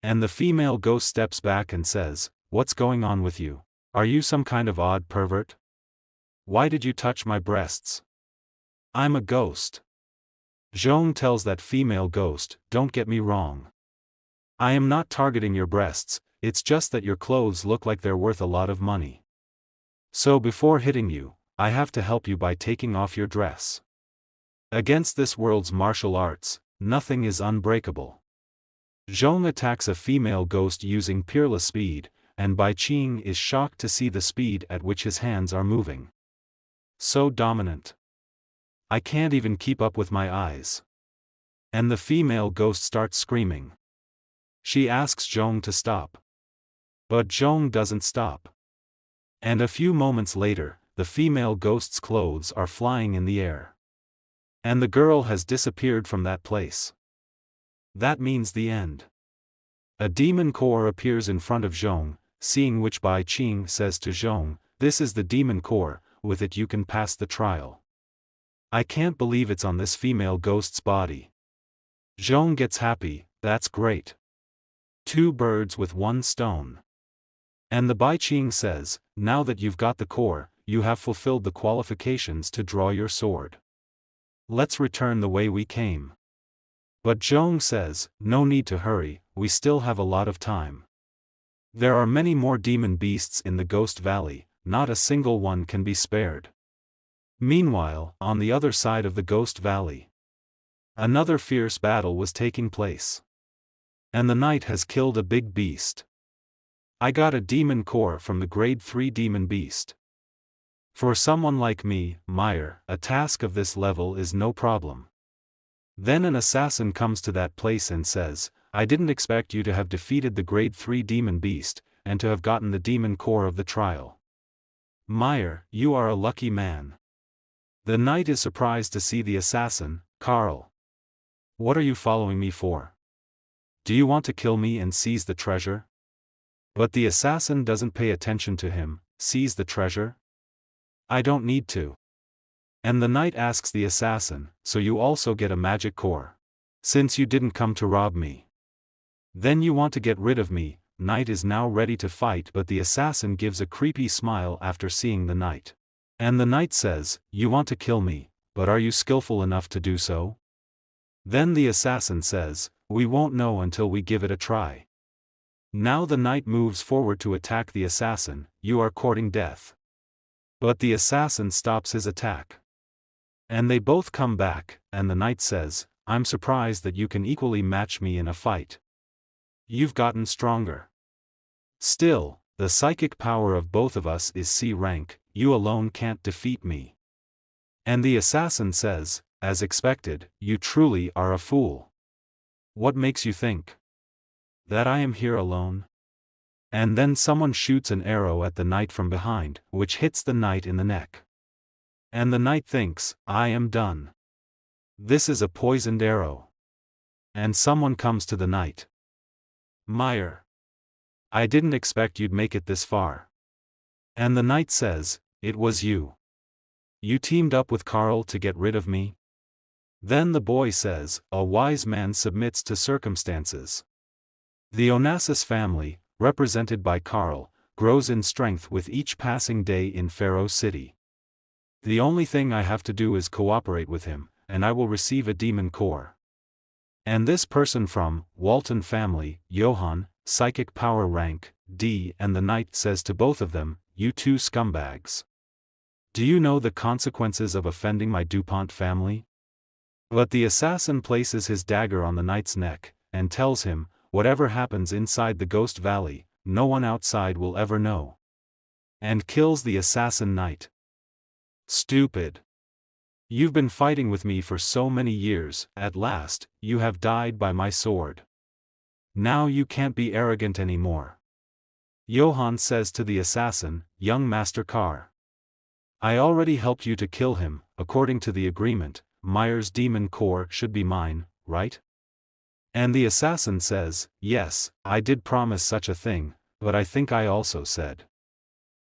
And the female ghost steps back and says, "What's going on with you? Are you some kind of odd pervert? Why did you touch my breasts? I'm a ghost." Zhong tells that female ghost, "Don't get me wrong. I am not targeting your breasts, it's just that your clothes look like they're worth a lot of money. So before hitting you, I have to help you by taking off your dress." Against this world's martial arts, nothing is unbreakable. Zhong attacks a female ghost using peerless speed, and Bai Qing is shocked to see the speed at which his hands are moving. So dominant. I can't even keep up with my eyes. And the female ghost starts screaming. She asks Zhong to stop. But Zhong doesn't stop. And a few moments later, the female ghost's clothes are flying in the air. And the girl has disappeared from that place. That means the end. A demon core appears in front of Zhong, seeing which Bai Qing says to Zhong, "This is the demon core, with it you can pass the trial." I can't believe it's on this female ghost's body. Zhong gets happy, that's great. Two birds with one stone. And the Bai Qing says, "Now that you've got the core, you have fulfilled the qualifications to draw your sword. Let's return the way we came." But Zhong says, "No need to hurry, we still have a lot of time. There are many more demon beasts in the Ghost Valley, not a single one can be spared." Meanwhile, on the other side of the Ghost Valley, another fierce battle was taking place. And the knight has killed a big beast. I got a demon core from the grade 3 demon beast. For someone like me, Meyer, a task of this level is no problem. Then an assassin comes to that place and says, "I didn't expect you to have defeated the grade 3 demon beast, and to have gotten the demon core of the trial. Meyer, you are a lucky man." The knight is surprised to see the assassin, Carl. "What are you following me for? Do you want to kill me and seize the treasure?" But the assassin doesn't pay attention to him. "Seize the treasure? I don't need to." And the knight asks the assassin, "So you also get a magic core? Since you didn't come to rob me. Then you want to get rid of me." Knight is now ready to fight, but the assassin gives a creepy smile after seeing the knight. And the knight says, "You want to kill me, but are you skillful enough to do so?" Then the assassin says, "We won't know until we give it a try." Now the knight moves forward to attack the assassin. "You are courting death." But the assassin stops his attack. And they both come back, and the knight says, "I'm surprised that you can equally match me in a fight. You've gotten stronger. Still, the psychic power of both of us is C rank, you alone can't defeat me." And the assassin says, "As expected, you truly are a fool. What makes you think that I am here alone?" And then someone shoots an arrow at the knight from behind, which hits the knight in the neck. And the knight thinks, "I am done. This is a poisoned arrow." And someone comes to the knight. "Meyer, I didn't expect you'd make it this far." And the knight says, "It was you. You teamed up with Carl to get rid of me?" Then the boy says, "A wise man submits to circumstances." The Onassis family, represented by Carl, grows in strength with each passing day in Pharaoh City. The only thing I have to do is cooperate with him, and I will receive a demon core. And this person from Walton family, Johann, psychic power rank D, and the knight says to both of them, "You two scumbags. Do you know the consequences of offending my DuPont family?" But the assassin places his dagger on the knight's neck, and tells him, "Whatever happens inside the Ghost Valley, no one outside will ever know." And kills the assassin knight. "Stupid. You've been fighting with me for so many years, at last, you have died by my sword. Now you can't be arrogant anymore." Johann says to the assassin, "Young Master Carr, I already helped you to kill him. According to the agreement, Meyer's demon core should be mine, right? And the assassin says, yes, I did promise such a thing, but I think I also said,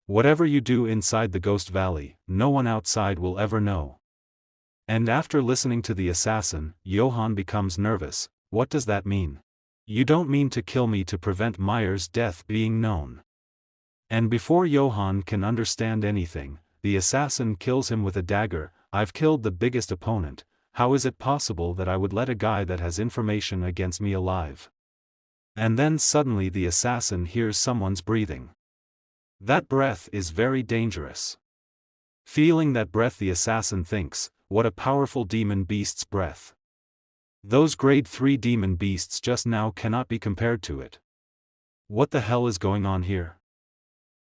whatever you do inside the Ghost Valley, no one outside will ever know. And after listening to the assassin, Johann becomes nervous. What does that mean? You don't mean to kill me to prevent Meyer's death being known. And before Johann can understand anything, the assassin kills him with a dagger. I've killed the biggest opponent. How is it possible that I would let a guy that has information against me alive? And then suddenly the assassin hears someone's breathing. That breath is very dangerous. Feeling that breath, the assassin thinks, what a powerful demon beast's breath. Those grade 3 demon beasts just now cannot be compared to it. What the hell is going on here?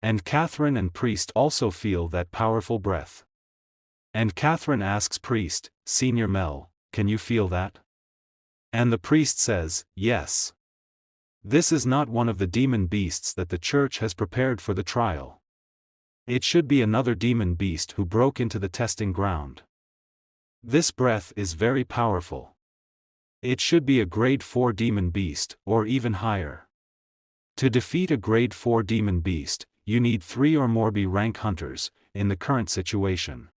And Catherine and Priest also feel that powerful breath. And Catherine asks Priest, Senior Mel, can you feel that? And the priest says, yes. This is not one of the demon beasts that the church has prepared for the trial. It should be another demon beast who broke into the testing ground. This breath is very powerful. It should be a grade 4 demon beast, or even higher. To defeat a grade 4 demon beast, you need 3 or more B rank hunters, in the current situation.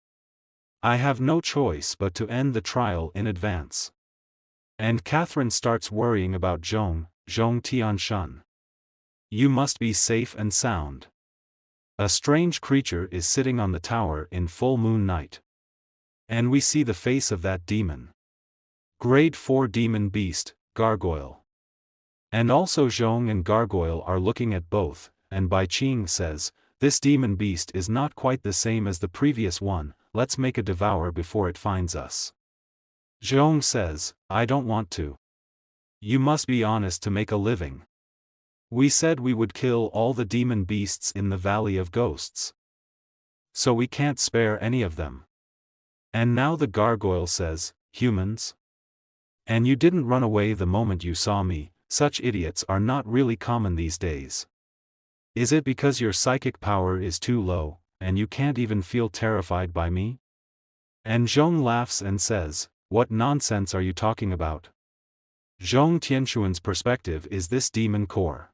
I have no choice but to end the trial in advance. And Catherine starts worrying about Zhong Tianshun. You must be safe and sound. A strange creature is sitting on the tower in full moon night. And we see the face of that demon. Grade 4 demon beast, Gargoyle. And also Zhong and Gargoyle are looking at both, and Bai Qing says, this demon beast is not quite the same as the previous one, let's make a devour before it finds us. Zhong says, I don't want to. You must be honest to make a living. We said we would kill all the demon beasts in the Valley of Ghosts. So we can't spare any of them. And now the Gargoyle says, humans? And you didn't run away the moment you saw me. Such idiots are not really common these days. Is it because your psychic power is too low, and you can't even feel terrified by me? And Zhong laughs and says, what nonsense are you talking about? Zhong Tianshuan's perspective is this demon core.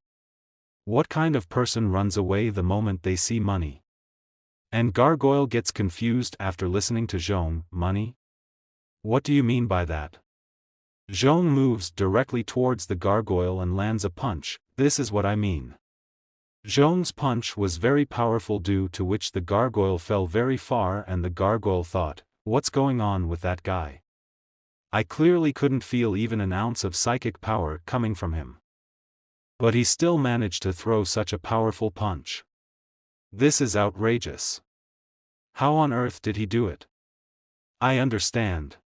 What kind of person runs away the moment they see money? And Gargoyle gets confused after listening to Zhong, money? What do you mean by that? Zhong moves directly towards the Gargoyle and lands a punch. This is what I mean. Zhong's punch was very powerful, due to which the Gargoyle fell very far, and the Gargoyle thought, what's going on with that guy? I clearly couldn't feel even an ounce of psychic power coming from him. But he still managed to throw such a powerful punch. This is outrageous. How on earth did he do it? I understand.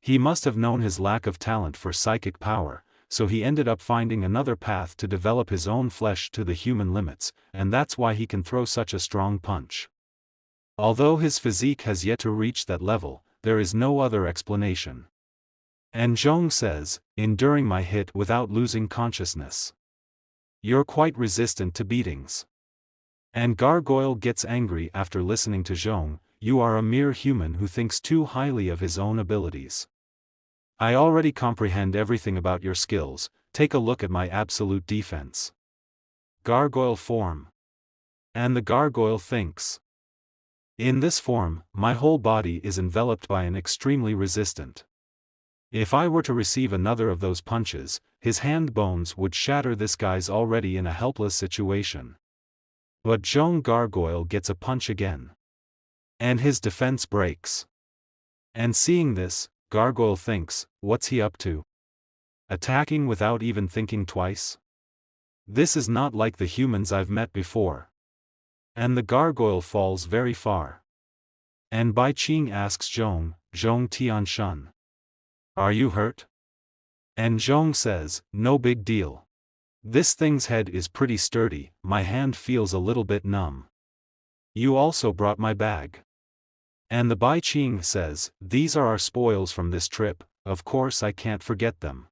He must have known his lack of talent for psychic power, so he ended up finding another path to develop his own flesh to the human limits, and that's why he can throw such a strong punch. Although his physique has yet to reach that level, there is no other explanation. And Zhong says, enduring my hit without losing consciousness. You're quite resistant to beatings. And Gargoyle gets angry after listening to Zhong, you are a mere human who thinks too highly of his own abilities. I already comprehend everything about your skills, take a look at my absolute defense. Gargoyle form. And the Gargoyle thinks. In this form, my whole body is enveloped by an extremely resistant. If I were to receive another of those punches, his hand bones would shatter. This guy's already in a helpless situation. But Zhong Gargoyle gets a punch again. And his defense breaks. And seeing this, Gargoyle thinks, what's he up to? Attacking without even thinking twice? This is not like the humans I've met before. And the Gargoyle falls very far. And Bai Qing asks Zhong Tianshun. Are you hurt? And Zhong says, no big deal. This thing's head is pretty sturdy, my hand feels a little bit numb. You also brought my bag. And the Bai Qing says, these are our spoils from this trip, of course I can't forget them.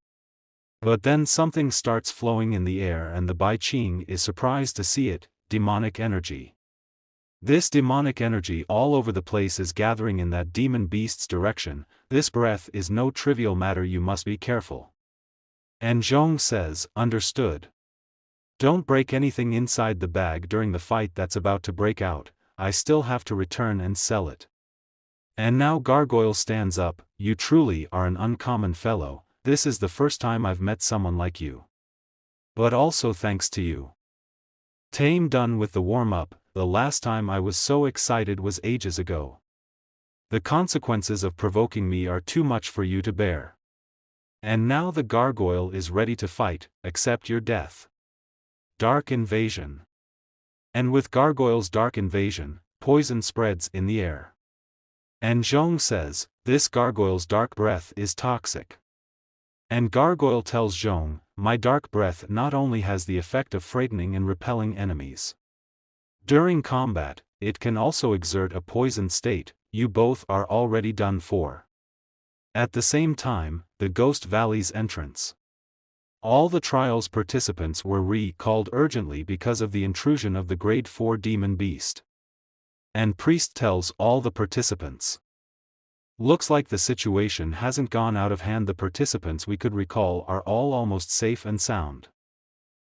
But then something starts flowing in the air and the Bai Qing is surprised to see it, demonic energy. This demonic energy all over the place is gathering in that demon beast's direction. This breath is no trivial matter, you must be careful. And Zhong says, understood. Don't break anything inside the bag during the fight that's about to break out, I still have to return and sell it. And now Gargoyle stands up, you truly are an uncommon fellow, this is the first time I've met someone like you. But also thanks to you. Tame done with the warm-up, the last time I was so excited was ages ago. The consequences of provoking me are too much for you to bear. And now the gargoyle is ready to fight, accept your death. Dark invasion. And with Gargoyle's dark invasion, poison spreads in the air. And Zhong says, this gargoyle's dark breath is toxic. And Gargoyle tells Zhong, my dark breath not only has the effect of frightening and repelling enemies. During combat, it can also exert a poisoned state, you both are already done for. At the same time, the Ghost Valley's entrance. All the trial's participants were recalled urgently because of the intrusion of the Grade 4 demon beast. And Priest tells all the participants. Looks like the situation hasn't gone out of hand, the participants we could recall are all almost safe and sound.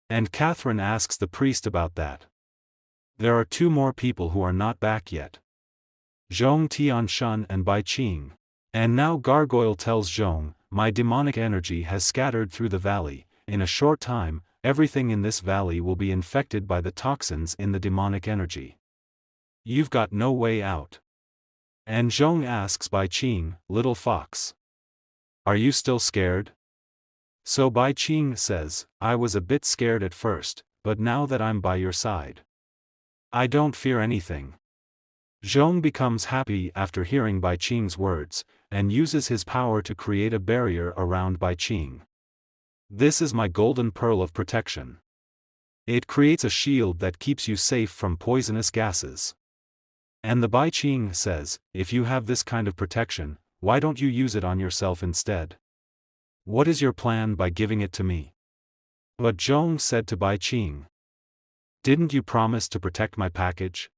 And Catherine asks the priest about that. There are 2 more people who are not back yet. Zhong Tianshan and Bai Qing. And now Gargoyle tells Zhong, my demonic energy has scattered through the valley, in a short time, everything in this valley will be infected by the toxins in the demonic energy. You've got no way out. And Zhong asks Bai Qing, little fox. Are you still scared? So Bai Qing says, I was a bit scared at first, but now that I'm by your side, I don't fear anything. Zhong becomes happy after hearing Bai Qing's words, and uses his power to create a barrier around Bai Qing. This is my golden pearl of protection. It creates a shield that keeps you safe from poisonous gases. And the Bai Qing says, if you have this kind of protection, why don't you use it on yourself instead? What is your plan by giving it to me? But Zhong said to Bai Qing, didn't you promise to protect my package?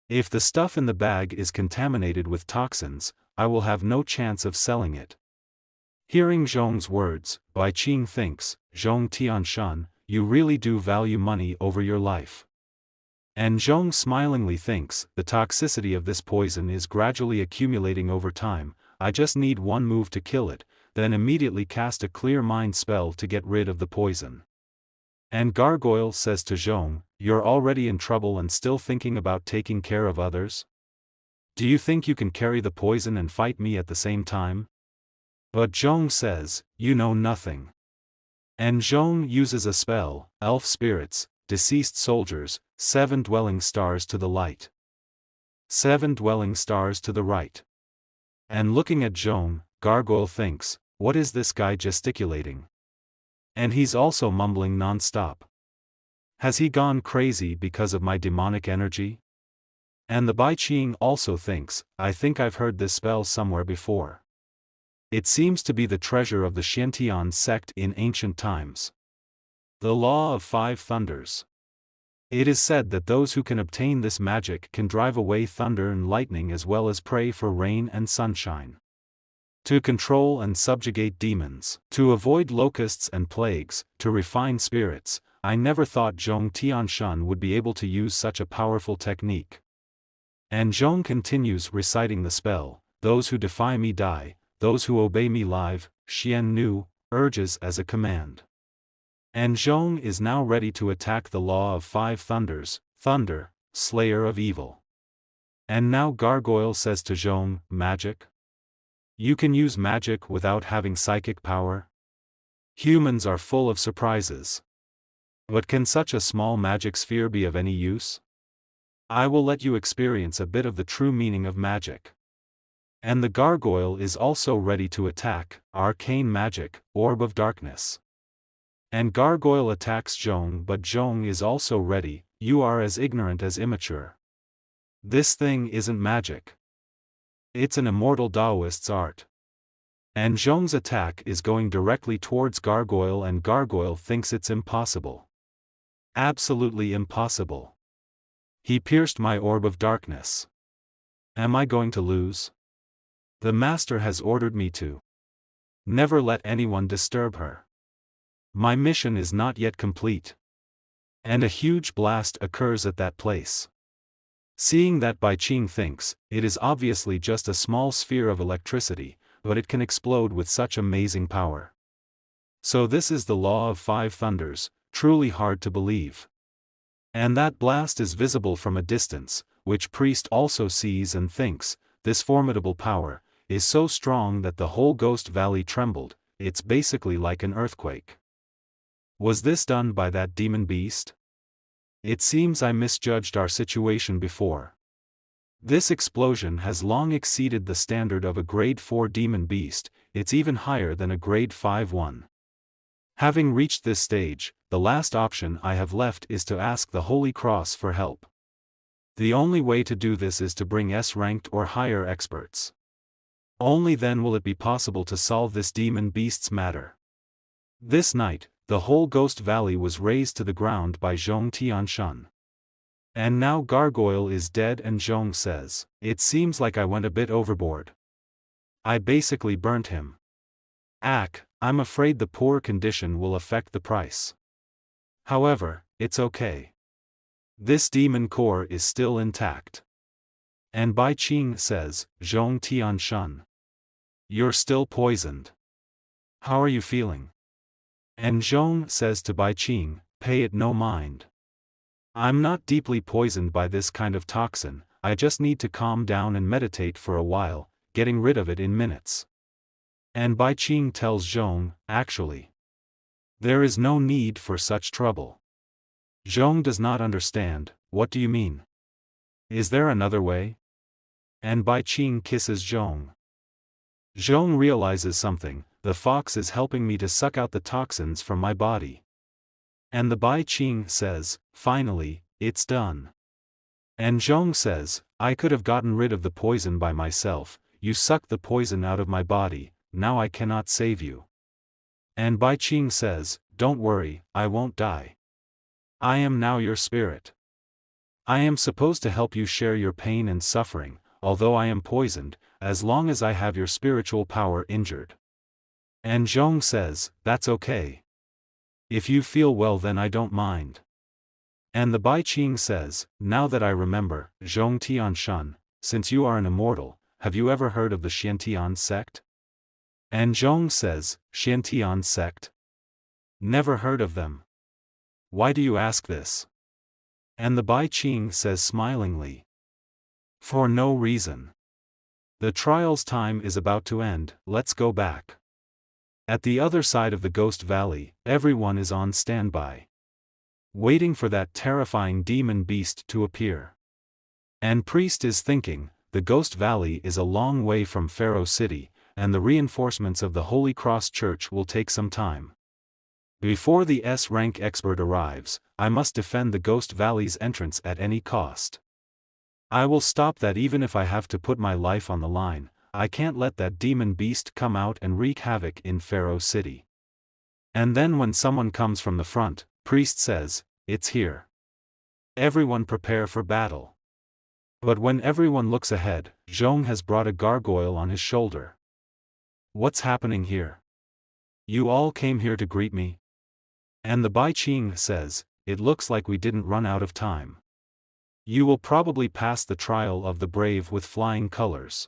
If the stuff in the bag is contaminated with toxins, I will have no chance of selling it. Hearing Zhong's words, Bai Qing thinks, Zhong Tianshan, you really do value money over your life. And Zhong smilingly thinks, the toxicity of this poison is gradually accumulating over time, I just need one move to kill it, then immediately cast a clear mind spell to get rid of the poison. And Gargoyle says to Zhong, you're already in trouble and still thinking about taking care of others? Do you think you can carry the poison and fight me at the same time? But Zhong says, you know nothing. And Zhong uses a spell, elf spirits, deceased soldiers, 7 dwelling stars to the light. 7 dwelling stars to the right. And looking at Zhong, Gargoyle thinks, what is this guy gesticulating? And he's also mumbling non-stop. Has he gone crazy because of my demonic energy? And the Bai Qing also thinks, I think I've heard this spell somewhere before. It seems to be the treasure of the Xiantian sect in ancient times. The Law of 5 Thunders. It is said that those who can obtain this magic can drive away thunder and lightning as well as pray for rain and sunshine. To control and subjugate demons, to avoid locusts and plagues, to refine spirits, I never thought Zhong Tianshan would be able to use such a powerful technique. And Zhong continues reciting the spell, those who defy me die, those who obey me live, Xian Nu, urges as a command. And Zhong is now ready to attack the Law of 5 Thunders, Thunder, Slayer of Evil. And now Gargoyle says to Zhong, magic? You can use magic without having psychic power? Humans are full of surprises. But can such a small magic sphere be of any use? I will let you experience a bit of the true meaning of magic. And the Gargoyle is also ready to attack, arcane magic, Orb of Darkness. And Gargoyle attacks Zhong, but Zhong is also ready, you are as ignorant as immature. This thing isn't magic. It's an immortal Taoist's art. And Zhong's attack is going directly towards Gargoyle and Gargoyle thinks it's impossible. Absolutely impossible. He pierced my orb of darkness. Am I going to lose? The master has ordered me to never let anyone disturb her. My mission is not yet complete. And a huge blast occurs at that place. Seeing that Bai Qing thinks, it is obviously just a small sphere of electricity, but it can explode with such amazing power. So this is the law of five thunders, truly hard to believe. And that blast is visible from a distance, which priest also sees and thinks, this formidable power is so strong that the whole Ghost Valley trembled. It's basically like an earthquake. Was this done by that demon beast? It seems I misjudged our situation before. This explosion has long exceeded the standard of a grade 4 demon beast, it's even higher than a grade 5 one. Having reached this stage, the last option I have left is to ask the Holy Cross for help. The only way to do this is to bring S-ranked or higher experts. Only then will it be possible to solve this demon beast's matter. This night, the whole Ghost Valley was razed to the ground by Zhong Tianshan. And now Gargoyle is dead and Zhong says, it seems like I went a bit overboard. I basically burnt him. I'm afraid the poor condition will affect the price. However, it's okay. This demon core is still intact. And Bai Qing says, Zhong Tianshan. You're still poisoned. How are you feeling? And Zhong says to Bai Qing, pay it no mind. I'm not deeply poisoned by this kind of toxin, I just need to calm down and meditate for a while, getting rid of it in minutes. And Bai Qing tells Zhong, actually, there is no need for such trouble. Zhong does not understand, what do you mean? Is there another way? And Bai Qing kisses Zhong. Zhong realizes something, the fox is helping me to suck out the toxins from my body. And the Bai Qing says, finally, it's done. And Zhong says, I could have gotten rid of the poison by myself, you sucked the poison out of my body, now I cannot save you. And Bai Qing says, don't worry, I won't die. I am now your spirit. I am supposed to help you share your pain and suffering, although I am poisoned, as long as I have your spiritual power injured. And Zhong says, that's okay. If you feel well then I don't mind. And the Bai Qing says, now that I remember, Zhong Tianshan, since you are an immortal, have you ever heard of the Xiantian sect? And Zhong says, Xiantian sect? Never heard of them. Why do you ask this? And the Bai Qing says smilingly, for no reason. The trial's time is about to end, let's go back. At the other side of the Ghost Valley, everyone is on standby, waiting for that terrifying demon beast to appear. And Priest is thinking, the Ghost Valley is a long way from Pharaoh City, and the reinforcements of the Holy Cross Church will take some time. Before the S-rank expert arrives, I must defend the Ghost Valley's entrance at any cost. I will stop that even if I have to put my life on the line. I can't let that demon beast come out and wreak havoc in Pharaoh City. And then when someone comes from the front, Priest says, it's here. Everyone prepare for battle. But when everyone looks ahead, Zhong has brought a gargoyle on his shoulder. What's happening here? You all came here to greet me? And the Bai Qing says, it looks like we didn't run out of time. You will probably pass the trial of the brave with flying colors.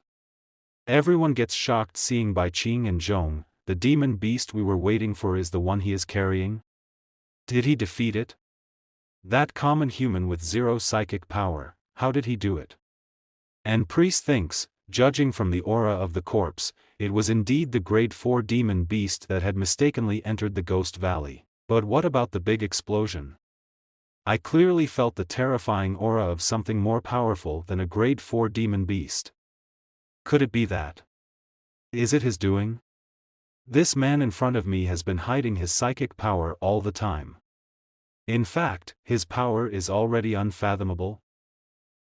Everyone gets shocked seeing Bai Qing and Zhong, the demon beast we were waiting for is the one he is carrying? Did he defeat it? That common human with zero psychic power, how did he do it? And Priest thinks, judging from the aura of the corpse, it was indeed the grade 4 demon beast that had mistakenly entered the Ghost Valley. But what about the big explosion? I clearly felt the terrifying aura of something more powerful than a grade 4 demon beast. Could it be that? Is it his doing? This man in front of me has been hiding his psychic power all the time. In fact, his power is already unfathomable.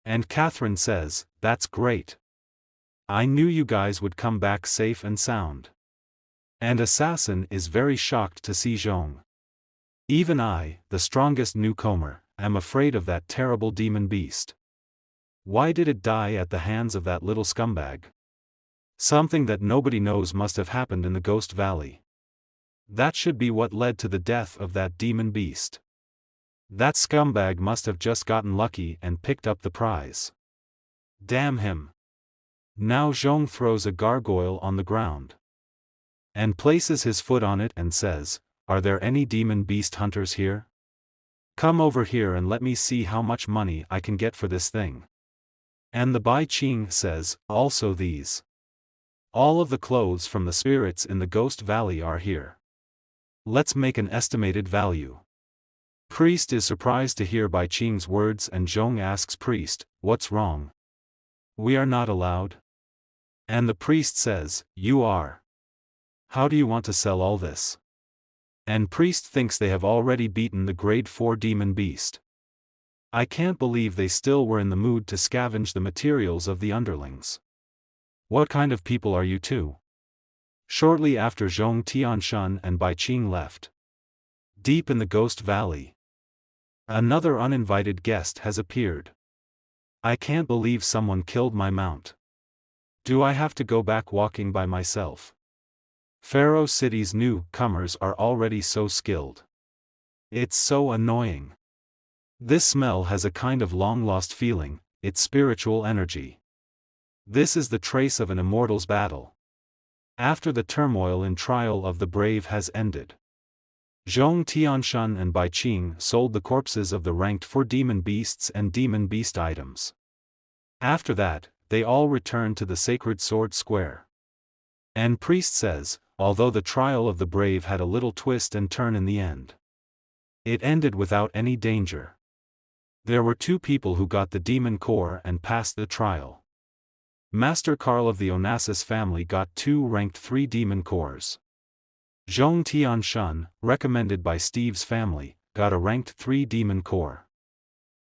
And Catherine says, that's great. I knew you guys would come back safe and sound. And Assassin is very shocked to see Zhong. Even I, the strongest newcomer, I'm afraid of that terrible demon beast. Why did it die at the hands of that little scumbag? Something that nobody knows must have happened in the Ghost Valley. That should be what led to the death of that demon beast. That scumbag must have just gotten lucky and picked up the prize. Damn him. Now Zhong throws a gargoyle on the ground and places his foot on it and says, "Are there any demon beast hunters here? Come over here and let me see how much money I can get for this thing." And the Bai Ching says, "Also these. All of the clothes from the spirits in the Ghost Valley are here. Let's make an estimated value." Priest is surprised to hear Bai Ching's words and Zhong asks Priest, "What's wrong? We are not allowed?" And the priest says, "You are. How do you want to sell all this?" And Priest thinks they have already beaten the grade 4 demon beast. I can't believe they still were in the mood to scavenge the materials of the underlings. What kind of people are you two? Shortly after Zhong Tianshan and Bai Qing left. Deep in the Ghost Valley, another uninvited guest has appeared. I can't believe someone killed my mount. Do I have to go back walking by myself? Pharaoh City's newcomers are already so skilled. It's so annoying. This smell has a kind of long-lost feeling, it's spiritual energy. This is the trace of an immortal's battle. After the turmoil and trial of the brave has ended, Zhong Tianshan and Bai Qing sold the corpses of the ranked 4 demon beasts and demon beast items. After that, they all returned to the Sacred Sword Square. And Priest says, although the trial of the brave had a little twist and turn in the end, it ended without any danger. There were 2 people who got the demon core and passed the trial. Master Carl of the Onassis family got 2 ranked 3 demon cores. Zhong Tianshan, recommended by Steve's family, got a ranked 3 demon core.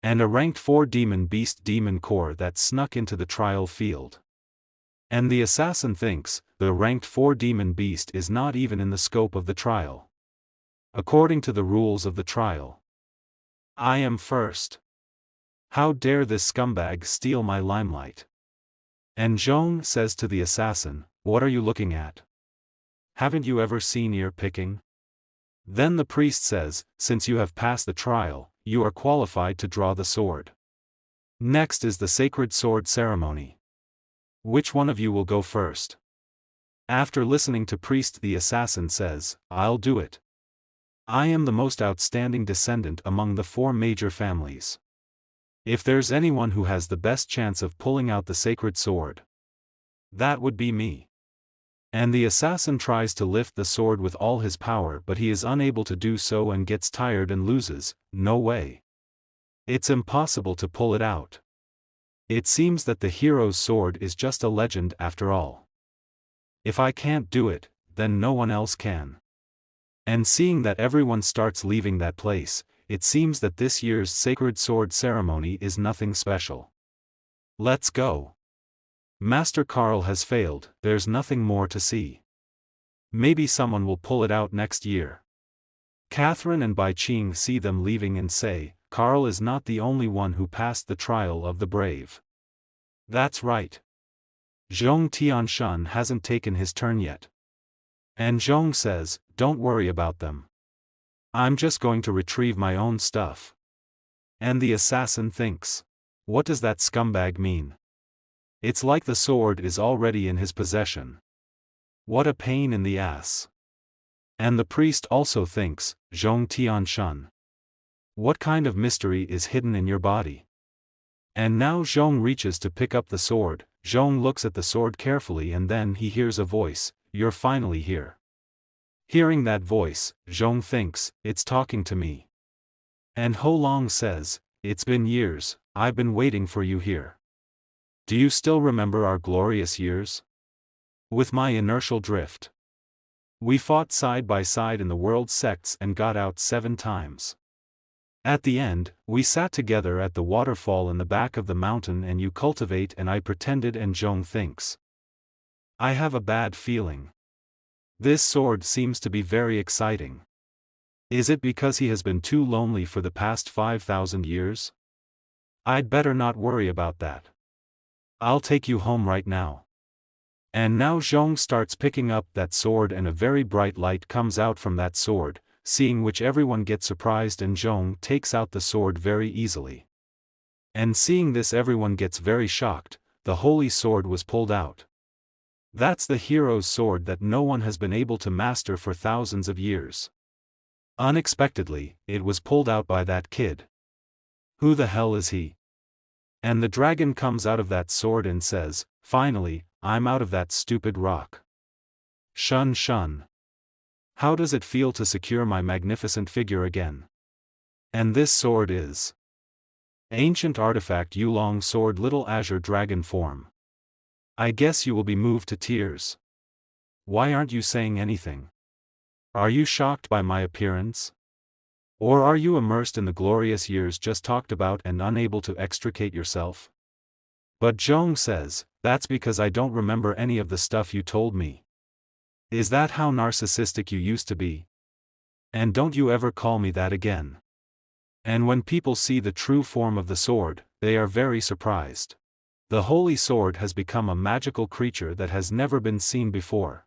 And a ranked 4 demon beast demon core that snuck into the trial field. And the assassin thinks, the ranked 4 demon beast is not even in the scope of the trial. According to the rules of the trial, I am first. How dare this scumbag steal my limelight? And Zhong says to the assassin, "What are you looking at? Haven't you ever seen ear picking?" Then the priest says, "Since you have passed the trial, you are qualified to draw the sword. Next is the sacred sword ceremony. Which one of you will go first?" After listening to Priest, the assassin says, "I'll do it. I am the most outstanding descendant among the 4 major families. If there's anyone who has the best chance of pulling out the sacred sword, that would be me." And the assassin tries to lift the sword with all his power, but he is unable to do so and gets tired and loses. No way. It's impossible to pull it out. It seems that the hero's sword is just a legend after all. If I can't do it, then no one else can. And seeing that everyone starts leaving that place, it seems that this year's sacred sword ceremony is nothing special. Let's go. Master Carl has failed, there's nothing more to see. Maybe someone will pull it out next year. Catherine and Bai Qing see them leaving and say, "Carl is not the only one who passed the trial of the brave." That's right. Zhong Tianshan hasn't taken his turn yet. And Zhong says, "Don't worry about them. I'm just going to retrieve my own stuff." And the assassin thinks, what does that scumbag mean? It's like the sword is already in his possession. What a pain in the ass. And the priest also thinks, Zhong Tianshan, what kind of mystery is hidden in your body? And now Zhong reaches to pick up the sword. Zhong looks at the sword carefully and then he hears a voice, "You're finally here." Hearing that voice, Zhong thinks, it's talking to me. And Ho Long says, "It's been years, I've been waiting for you here. Do you still remember our glorious years? With my inertial drift. We fought side by side in the world's sects and got out 7 times. At the end, we sat together at the waterfall in the back of the mountain and you cultivate and I pretended." And Zhong thinks, I have a bad feeling. This sword seems to be very exciting. Is it because he has been too lonely for the past 5,000 years? I'd better not worry about that. I'll take you home right now. And now Zhong starts picking up that sword and a very bright light comes out from that sword, seeing which everyone gets surprised and Zhong takes out the sword very easily. And seeing this everyone gets very shocked, the holy sword was pulled out. That's the hero's sword that no one has been able to master for thousands of years. Unexpectedly, it was pulled out by that kid. Who the hell is he? And the dragon comes out of that sword and says, "Finally, I'm out of that stupid rock. Shun shun. How does it feel to secure my magnificent figure again? And this sword is ancient artifact Yulong sword little azure dragon form. I guess you will be moved to tears. Why aren't you saying anything? Are you shocked by my appearance? Or are you immersed in the glorious years just talked about and unable to extricate yourself?" But Zhong says, "That's because I don't remember any of the stuff you told me. Is that how narcissistic you used to be? And don't you ever call me that again." And when people see the true form of the sword, they are very surprised. The holy sword has become a magical creature that has never been seen before.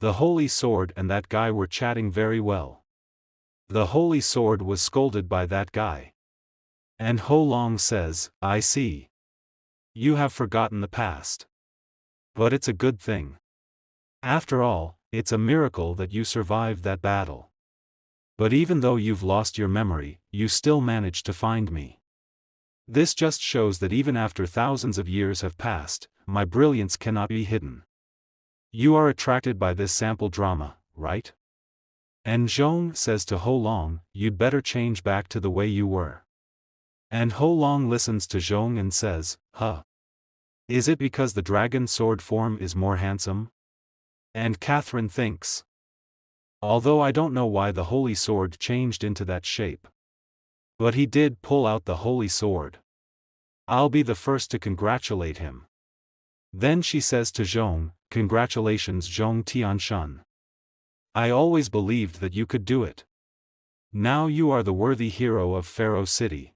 The holy sword and that guy were chatting very well. The holy sword was scolded by that guy. And Ho Long says, "I see. You have forgotten the past. But it's a good thing. After all, it's a miracle that you survived that battle. But even though you've lost your memory, you still managed to find me. This just shows that even after thousands of years have passed, my brilliance cannot be hidden. You are attracted by this sample drama, right?" And Zhong says to Ho Long, "You'd better change back to the way you were." And Ho Long listens to Zhong and says, "Huh. Is it because the dragon sword form is more handsome?" And Catherine thinks, "Although I don't know why the holy sword changed into that shape. But he did pull out the holy sword. I'll be the first to congratulate him." Then she says to Zhong, "Congratulations Zhong Tianshan. I always believed that you could do it. Now you are the worthy hero of Pharaoh City."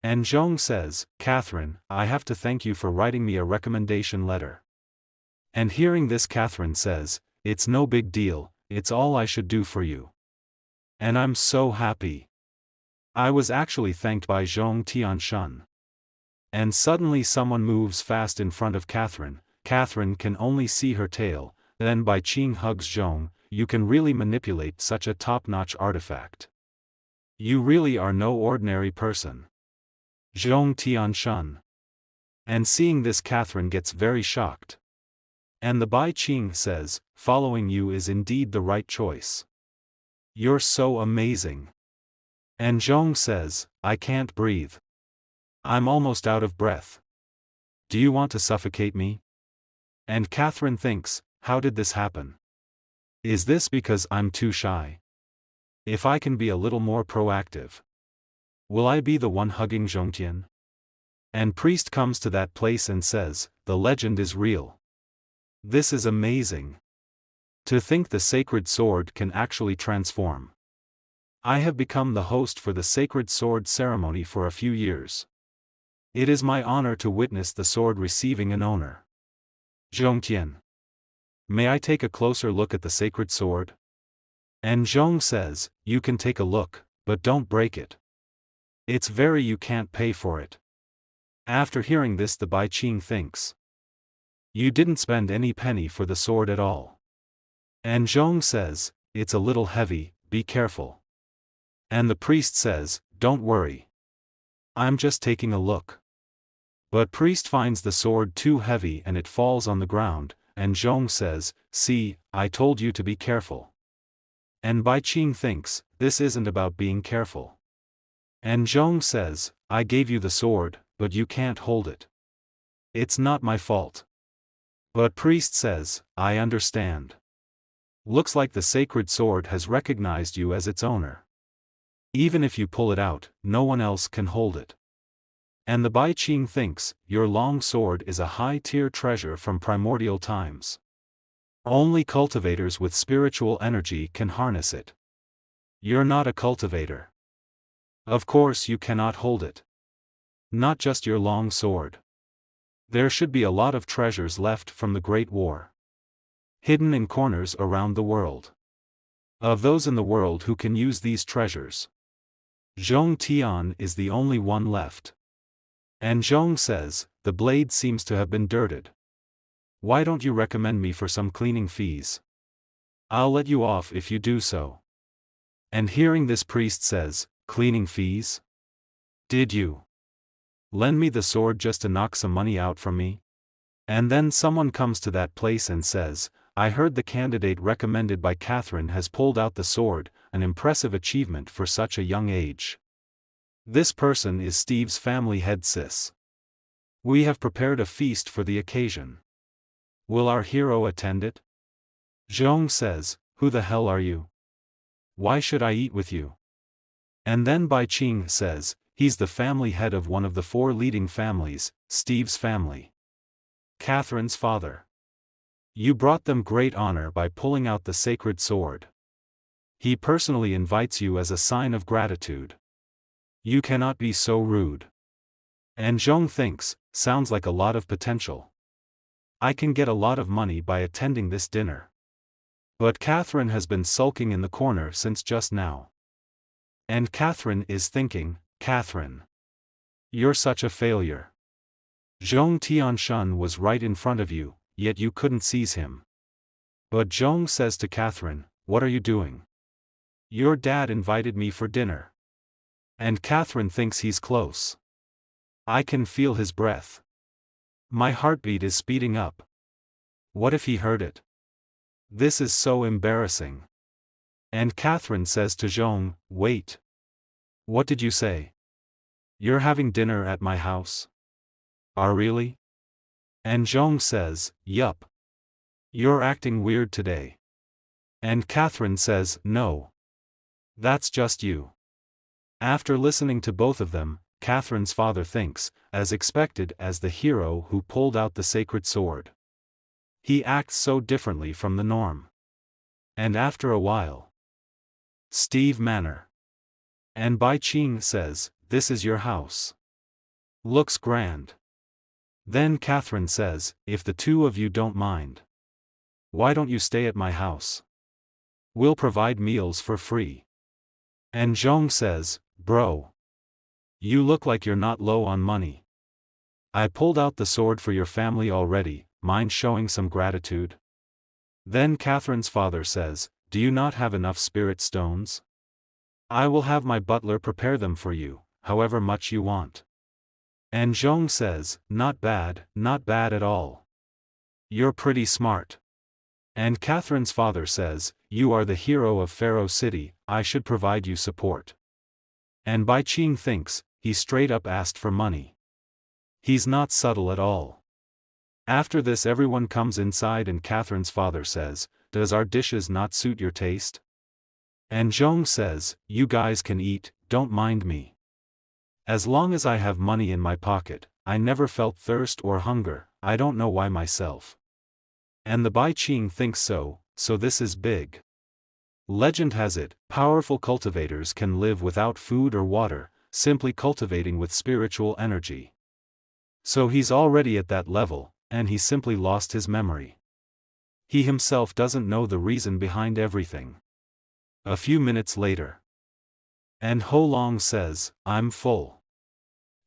And Zhong says, "Catherine, I have to thank you for writing me a recommendation letter." And hearing this Catherine says, "It's no big deal, it's all I should do for you. And I'm so happy. I was actually thanked by Zhong Tianshan." And suddenly someone moves fast in front of Catherine. Catherine can only see her tail, then Bai Qing hugs Zhong. "You can really manipulate such a top-notch artifact. You really are no ordinary person. Zhong Tianshan." And seeing this Catherine gets very shocked. And the Bai Qing says, "Following you is indeed the right choice. You're so amazing." And Zhong says, "I can't breathe. I'm almost out of breath. Do you want to suffocate me?" And Catherine thinks, "How did this happen? Is this because I'm too shy? If I can be a little more proactive, will I be the one hugging Zhongtian?" And priest comes to that place and says, "The legend is real. This is amazing. To think the sacred sword can actually transform. I have become the host for the sacred sword ceremony for a few years. It is my honor to witness the sword receiving an owner. Zhongtian, may I take a closer look at the sacred sword?" And Zhong says, "You can take a look, but don't break it. It's very you can't pay for it." After hearing this the Bai Qing thinks, "You didn't spend any penny for the sword at all." And Zhong says, "It's a little heavy, be careful." And the priest says, "Don't worry. I'm just taking a look." But priest finds the sword too heavy and it falls on the ground, and Zhong says, "See, I told you to be careful." And Bai Qing thinks, this isn't about being careful. And Zhong says, "I gave you the sword, but you can't hold it. It's not my fault." But priest says, "I understand. Looks like the sacred sword has recognized you as its owner. Even if you pull it out, no one else can hold it." And the Bai Qing thinks, "Your long sword is a high-tier treasure from primordial times. Only cultivators with spiritual energy can harness it. You're not a cultivator. Of course you cannot hold it. Not just your long sword. There should be a lot of treasures left from the Great War, hidden in corners around the world. Of those in the world who can use these treasures, Zhong Tian is the only one left. And Zhong says, the blade seems to have been dirted. Why don't you recommend me for some cleaning fees? I'll let you off if you do so. And hearing this, priest says, cleaning fees? Did you lend me the sword just to knock some money out from me? And then someone comes to that place and says, I heard the candidate recommended by Catherine has pulled out the sword, an impressive achievement for such a young age. This person is Steve's family head sis. We have prepared a feast for the occasion. Will our hero attend it? Zhong says, who the hell are you? Why should I eat with you? And then Bai Qing says, he's the family head of one of the 4 leading families, Steve's family. Catherine's father. You brought them great honor by pulling out the sacred sword. He personally invites you as a sign of gratitude. You cannot be so rude. And Zhong thinks, sounds like a lot of potential. I can get a lot of money by attending this dinner. But Catherine has been sulking in the corner since just now. And Catherine is thinking, Catherine, you're such a failure. Zhong Tianshan was right in front of you, yet you couldn't seize him. But Zhong says to Catherine, what are you doing? Your dad invited me for dinner. And Catherine thinks he's close. I can feel his breath. My heartbeat is speeding up. What if he heard it? This is so embarrassing. And Catherine says to Zhong, wait. What did you say? You're having dinner at my house? Are really? And Zhong says, yup. You're acting weird today. And Catherine says, no. That's just you. After listening to both of them, Catherine's father thinks, as expected, as the hero who pulled out the sacred sword. He acts so differently from the norm. And after a while, Steve Manor. And Bai Qing says, this is your house. Looks grand. Then Catherine says, if the 2 of you don't mind, why don't you stay at my house? We'll provide meals for free. And Zhong says, bro. You look like you're not low on money. I pulled out the sword for your family already, mind showing some gratitude? Then Catherine's father says, do you not have enough spirit stones? I will have my butler prepare them for you, however much you want. And Zhong says, not bad at all. You're pretty smart. And Catherine's father says, you are the hero of Pharaoh City, I should provide you support. And Bai Qing thinks, he straight up asked for money. He's not subtle at all. After this, everyone comes inside and Catherine's father says, does our dishes not suit your taste? And Zhong says, you guys can eat, don't mind me. As long as I have money in my pocket, I never felt thirst or hunger, I don't know why myself. And the Bai Qing thinks so this is big. Legend has it, powerful cultivators can live without food or water, simply cultivating with spiritual energy. So he's already at that level, and he simply lost his memory. He himself doesn't know the reason behind everything. A few minutes later. And Ho Long says, I'm full.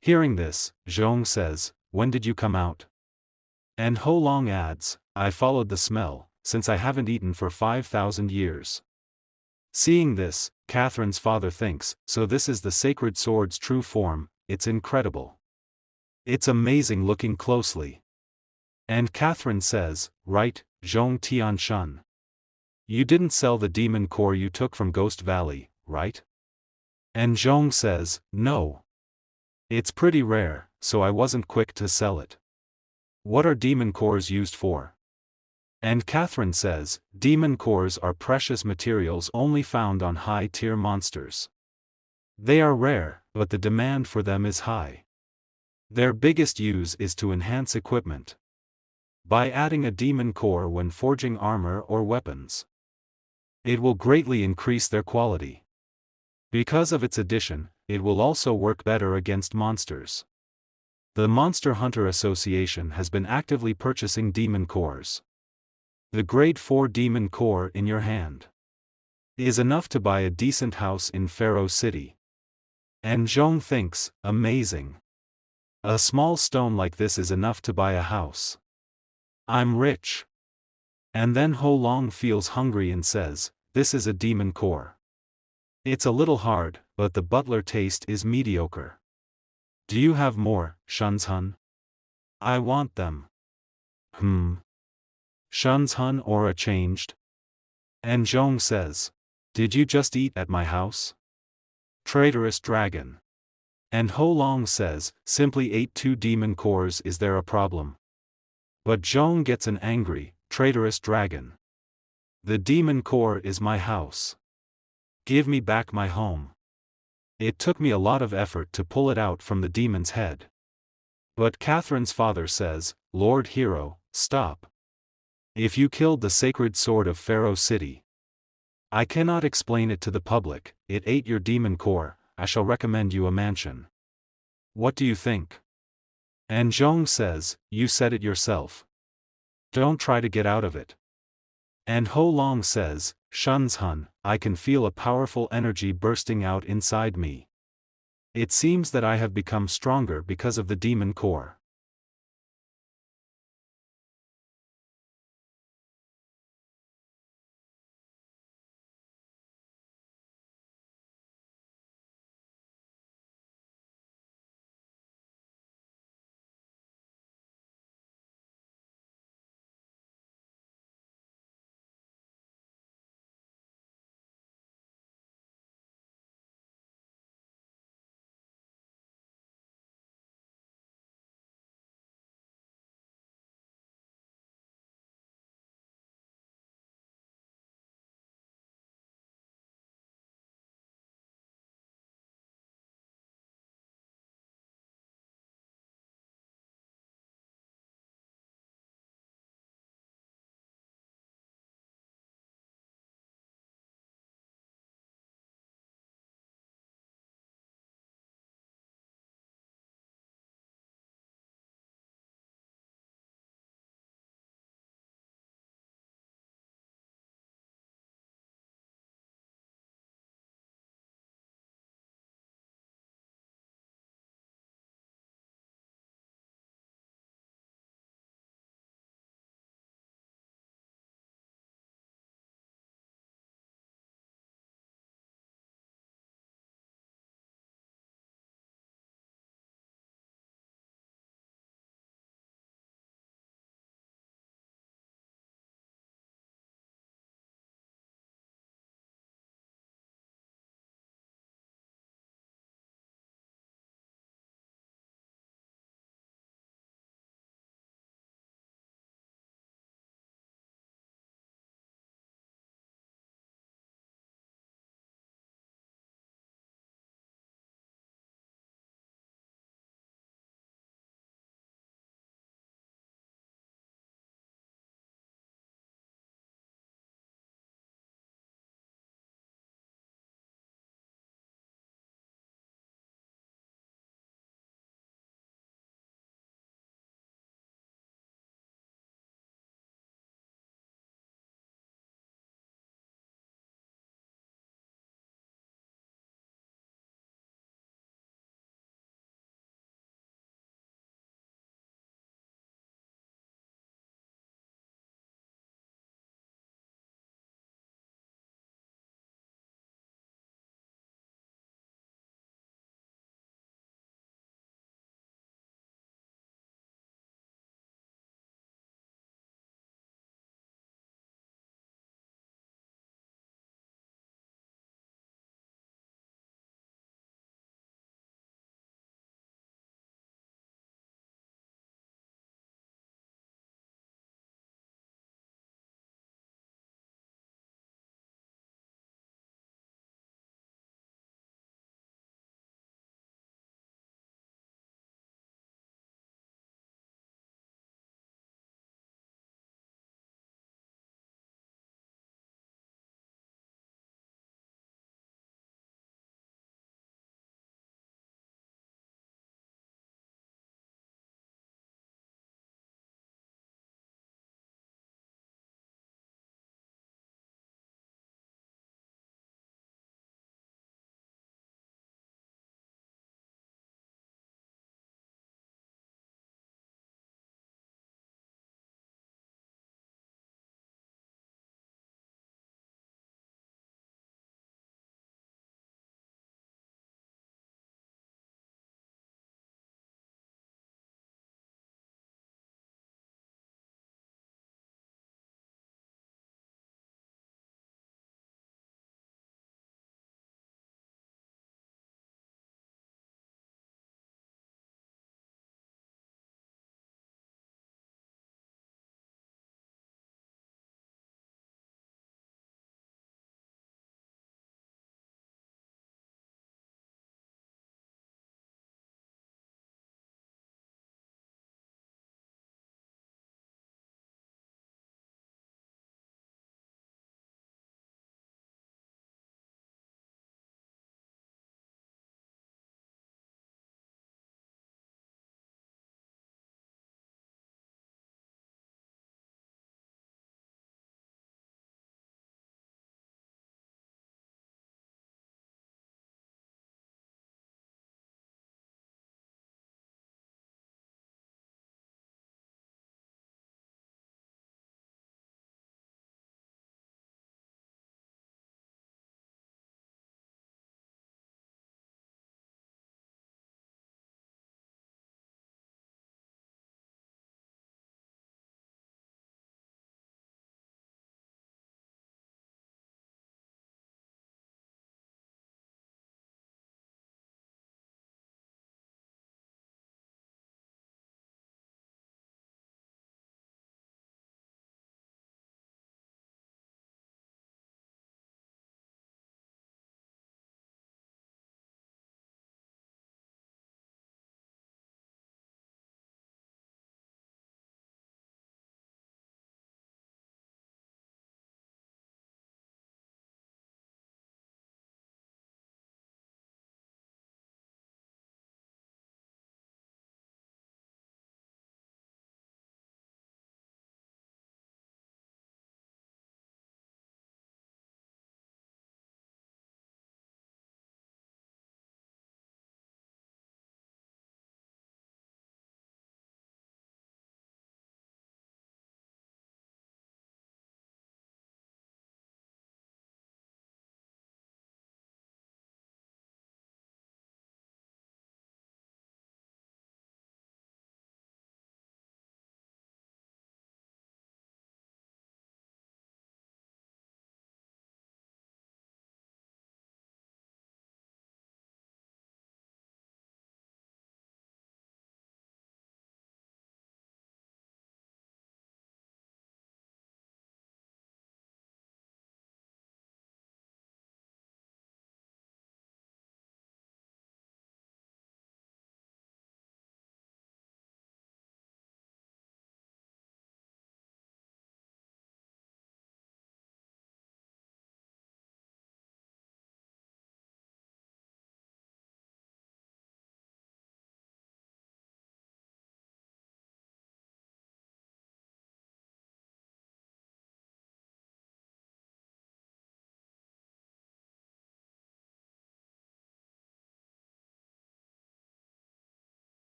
Hearing this, Zhong says, when did you come out? And Ho Long adds, I followed the smell, since I haven't eaten for 5,000 years. Seeing this, Catherine's father thinks, so this is the sacred sword's true form, it's incredible. It's amazing looking closely. And Catherine says, right, Zhong Tianshan. You didn't sell the demon core you took from Ghost Valley, right? And Zhong says, no. It's pretty rare, so I wasn't quick to sell it. What are demon cores used for? And Catherine says, demon cores are precious materials only found on high-tier monsters. They are rare, but the demand for them is high. Their biggest use is to enhance equipment. By adding a demon core when forging armor or weapons, it will greatly increase their quality. Because of its addition, it will also work better against monsters. The Monster Hunter Association has been actively purchasing demon cores. The grade 4 demon core in your hand is enough to buy a decent house in Pharaoh City. And Zhong thinks, amazing. A small stone like this is enough to buy a house. I'm rich. And then Ho Long feels hungry and says, this is a demon core. It's a little hard, but the butler taste is mediocre. Do you have more, Shunzhun? I want them. Shunzhun aura changed. And Zhong says, did you just eat at my house? Traitorous dragon. And Ho Long says, simply ate 2 demon cores, is there a problem? But Zhong gets an angry, traitorous dragon. The demon core is my house. Give me back my home. It took me a lot of effort to pull it out from the demon's head. But Catherine's father says, Lord Hero, stop. If you killed the sacred sword of Pharaoh City, I cannot explain it to the public, it ate your demon core, I shall recommend you a mansion. What do you think? And Zhong says, you said it yourself. Don't try to get out of it. And Ho Long says, Shunzhun, I can feel a powerful energy bursting out inside me. It seems that I have become stronger because of the demon core.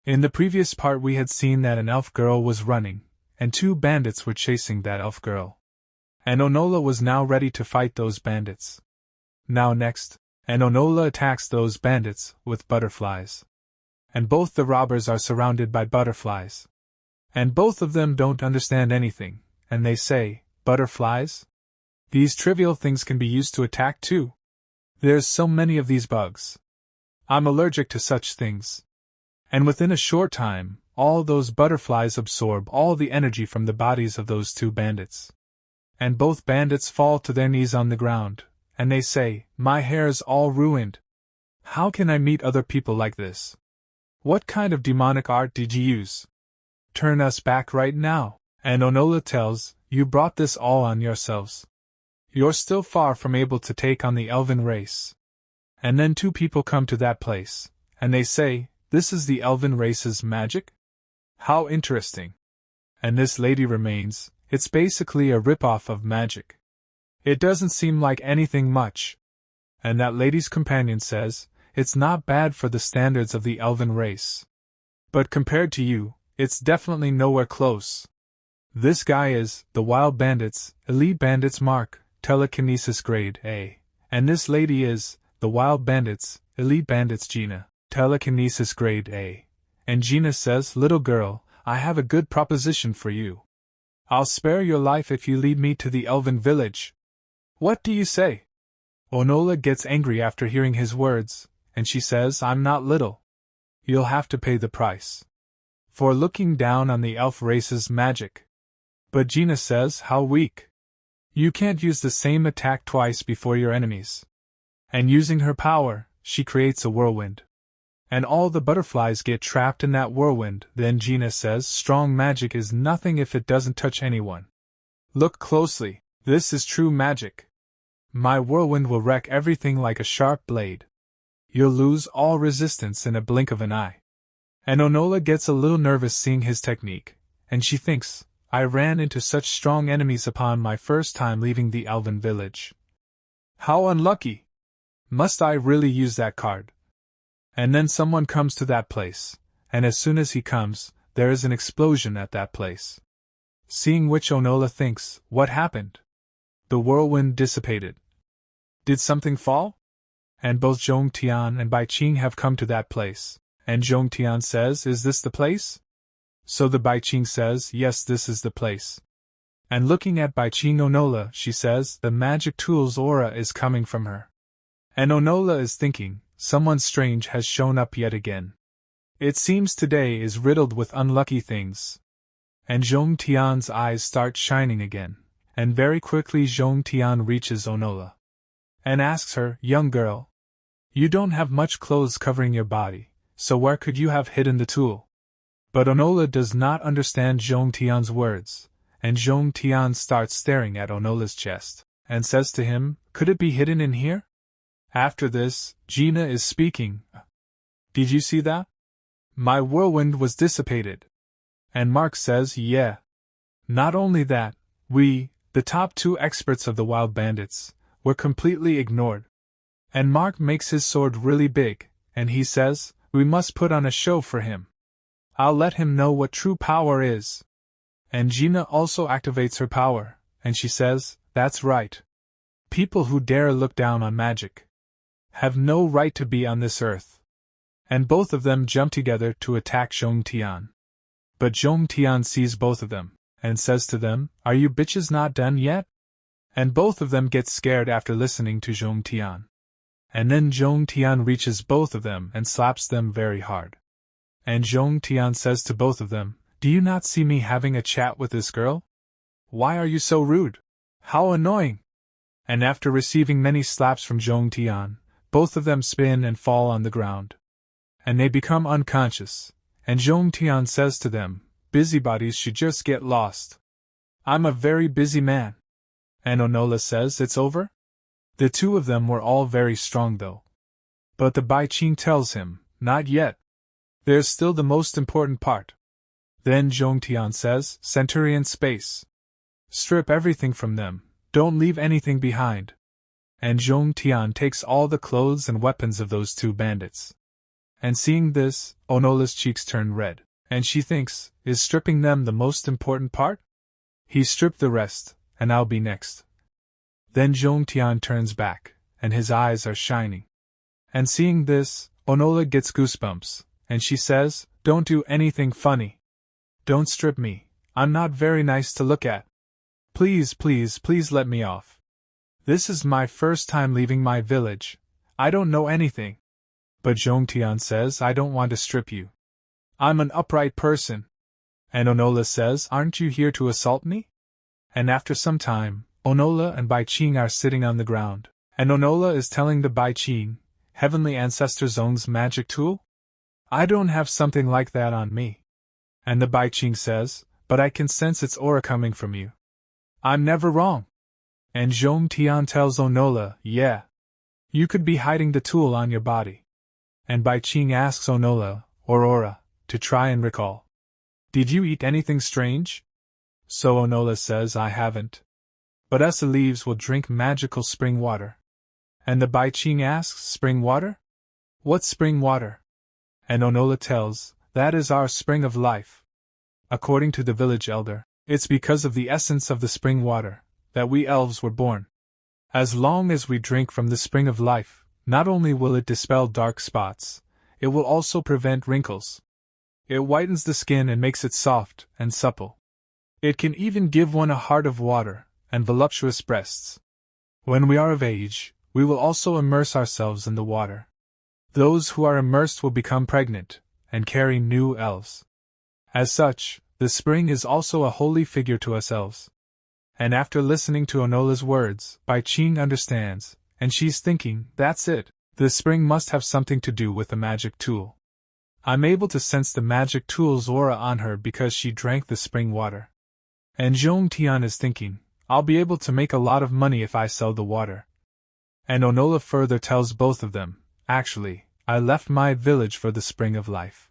In the previous part we had seen that an elf girl was running, and 2 bandits were chasing that elf girl. And Onola was now ready to fight those bandits. Now next, and Onola attacks those bandits with butterflies. And both the robbers are surrounded by butterflies. And both of them don't understand anything, and they say, "Butterflies? These trivial things can be used to attack too. There's so many of these bugs. I'm allergic to such things." And within a short time, all those butterflies absorb all the energy from the bodies of those 2 bandits. And both bandits fall to their knees on the ground, and they say, "My hair's all ruined. How can I meet other people like this? What kind of demonic art did you use? Turn us back right now." And Onola tells, "You brought this all on yourselves. You're still far from able to take on the elven race." And then 2 people come to that place, and they say, "This is the elven race's magic? How interesting." And this lady remains, "It's basically a ripoff of magic. It doesn't seem like anything much." And that lady's companion says, "It's not bad for the standards of the elven race. But compared to you, it's definitely nowhere close. This guy is, the Wild Bandits, Elite Bandits Mark, Telekinesis Grade A. And this lady is, the Wild Bandits, Elite Bandits Gina, Telekinesis Grade A." And Gina says, "Little girl, I have a good proposition for you. I'll spare your life if you lead me to the elven village. What do you say?" Onola gets angry after hearing his words, and she says, "I'm not little. You'll have to pay the price for looking down on the elf race's magic." But Gina says, "How weak. You can't use the same attack twice before your enemies." And using her power, she creates a whirlwind. And all the butterflies get trapped in that whirlwind. Then Gina says, "Strong magic is nothing if it doesn't touch anyone. Look closely, this is true magic. My whirlwind will wreck everything like a sharp blade. You'll lose all resistance in a blink of an eye." And Onola gets a little nervous seeing his technique, and she thinks, "I ran into such strong enemies upon my first time leaving the elven village. How unlucky! Must I really use that card?" And then someone comes to that place, and as soon as he comes, there is an explosion at that place. Seeing which Onola thinks, "What happened? The whirlwind dissipated. Did something fall?" And both Zhong Tian and Bai Qing have come to that place, and Zhong Tian says, "Is this the place?" So the Bai Qing says, "Yes, this is the place." And looking at Bai Qing Onola, she says, "The magic tool's aura is coming from her." And Onola is thinking, someone strange has shown up yet again. It seems today is riddled with unlucky things. And Zhong Tian's eyes start shining again, and very quickly Zhong Tian reaches Onola and asks her, "Young girl, you don't have much clothes covering your body, so where could you have hidden the tool?" But Onola does not understand Zhong Tian's words, and Zhong Tian starts staring at Onola's chest, and says to him, "Could it be hidden in here?" After this, Gina is speaking. "Did you see that? My whirlwind was dissipated." And Mark says, "Yeah. Not only that, we, the top 2 experts of the Wild Bandits, were completely ignored." And Mark makes his sword really big, and he says, "We must put on a show for him. I'll let him know what true power is." And Gina also activates her power, and she says, "That's right. People who dare look down on magic have no right to be on this earth." And both of them jump together to attack Zhong Tian. But Zhong Tian sees both of them, and says to them, "Are you bitches not done yet?" And both of them get scared after listening to Zhong Tian. And then Zhong Tian reaches both of them and slaps them very hard. And Zhong Tian says to both of them, "Do you not see me having a chat with this girl? Why are you so rude? How annoying!" And after receiving many slaps from Zhong Tian, both of them spin and fall on the ground. And they become unconscious, and Zhong Tian says to them, "Busybodies should just get lost. I'm a very busy man." And Onola says, "It's over?" The 2 of them were all very strong though. But the Bai Qing tells him, "Not yet. There's still the most important part." Then Zhong Tian says, "Centurion space. Strip everything from them, don't leave anything behind." And Zhong Tian takes all the clothes and weapons of those 2 bandits. And seeing this, Onola's cheeks turn red, and she thinks, is stripping them the most important part? He stripped the rest, and I'll be next. Then Zhong Tian turns back, and his eyes are shining. And seeing this, Onola gets goosebumps, and she says, don't do anything funny. Don't strip me, I'm not very nice to look at. Please, please, please let me off. This is my first time leaving my village. I don't know anything. But Zhong Tian says, I don't want to strip you. I'm an upright person. And Onola says, aren't you here to assault me? And after some time, Onola and Bai Qing are sitting on the ground, and Onola is telling the Bai Qing, Heavenly Ancestor Zone's magic tool? I don't have something like that on me. And the Bai Qing says, but I can sense its aura coming from you. I'm never wrong. And Zhong Tian tells Onola, yeah. You could be hiding the tool on your body. And Bai Qing asks Onola, or aura, to try and recall. Did you eat anything strange? So Onola says, I haven't. But us leaves will drink magical spring water. And the Bai Qing asks, spring water? What's spring water? And Onola tells, that is our spring of life. According to the village elder, it's because of the essence of the spring water that we elves were born. As long as we drink from the spring of life, not only will it dispel dark spots, it will also prevent wrinkles. It whitens the skin and makes it soft and supple. It can even give one a heart of water and voluptuous breasts. When we are of age, we will also immerse ourselves in the water. Those who are immersed will become pregnant and carry new elves. As such, the spring is also a holy figure to us elves. And after listening to Onola's words, Bai Qing understands, and she's thinking, that's it, the spring must have something to do with the magic tool. I'm able to sense the magic tool's aura on her because she drank the spring water. And Zhong Tian is thinking, I'll be able to make a lot of money if I sell the water. And Onola further tells both of them, actually, I left my village for the spring of life.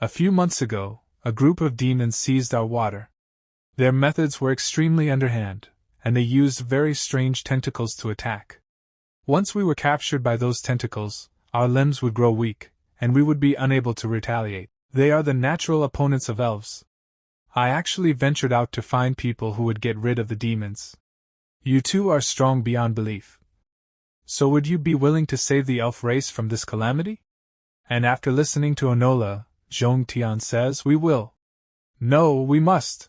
A few months ago, a group of demons seized our water. Their methods were extremely underhand, and they used very strange tentacles to attack. Once we were captured by those tentacles, our limbs would grow weak, and we would be unable to retaliate. They are the natural opponents of elves. I actually ventured out to find people who would get rid of the demons. You two are strong beyond belief. So would you be willing to save the elf race from this calamity? And after listening to Onola, Zhong Tian says, we will. No, we must.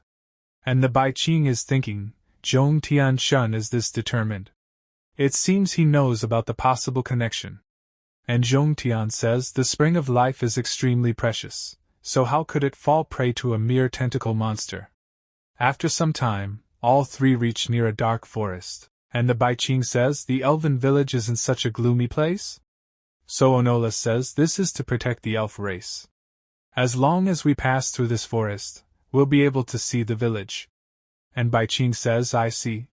And the Bai Qing is thinking, Zhong Tian Shun is this determined. It seems he knows about the possible connection. And Zhong Tian says the spring of life is extremely precious, so how could it fall prey to a mere tentacle monster? After some time, all three reach near a dark forest, and the Bai Qing says the elven village is in such a gloomy place? So Onola says this is to protect the elf race. As long as we pass through this forest, we'll be able to see the village. And Bai Qing says, I see.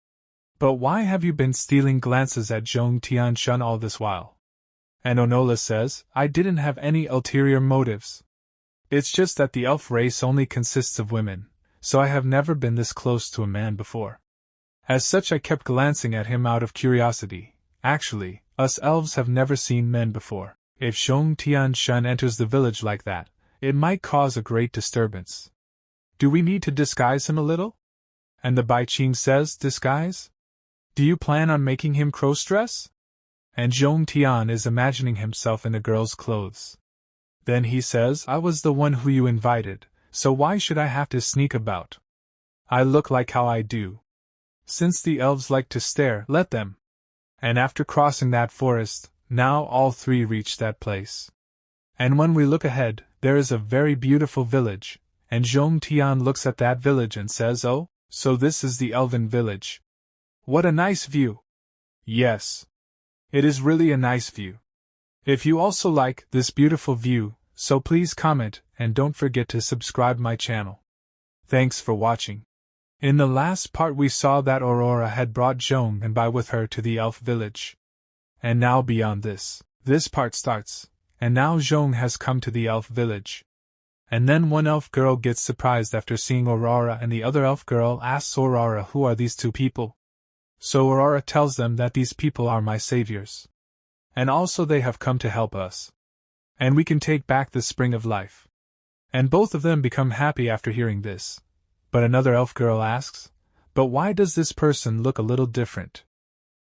But why have you been stealing glances at Zhong Tian Shun all this while? And Onola says, I didn't have any ulterior motives. It's just that the elf race only consists of women, so I have never been this close to a man before. As such I kept glancing at him out of curiosity. Actually, us elves have never seen men before. If Zhong Tian Shun enters the village like that, it might cause a great disturbance. Do we need to disguise him a little? And the Bai Qing says, disguise? Do you plan on making him cross-dress? And Zhong Tian is imagining himself in a girl's clothes. Then he says, I was the one who you invited, so why should I have to sneak about? I look like how I do. Since the elves like to stare, let them. And after crossing that forest, now all three reach that place. And when we look ahead, there is a very beautiful village, and Zhong Tian looks at that village and says, oh, so this is the elven village. What a nice view. Yes. It is really a nice view. If you also like this beautiful view, so please comment and don't forget to subscribe my channel. Thanks for watching. In the last part we saw that Aurora had brought Zhong and Bai with her to the elf village. And now beyond this part starts, and now Zhong has come to the elf village. And then one elf girl gets surprised after seeing Aurora and the other elf girl asks Aurora who are these two people. So Aurora tells them that these people are my saviors. And also they have come to help us. and we can take back the spring of life. And both of them become happy after hearing this. But another elf girl asks, but why does this person look a little different?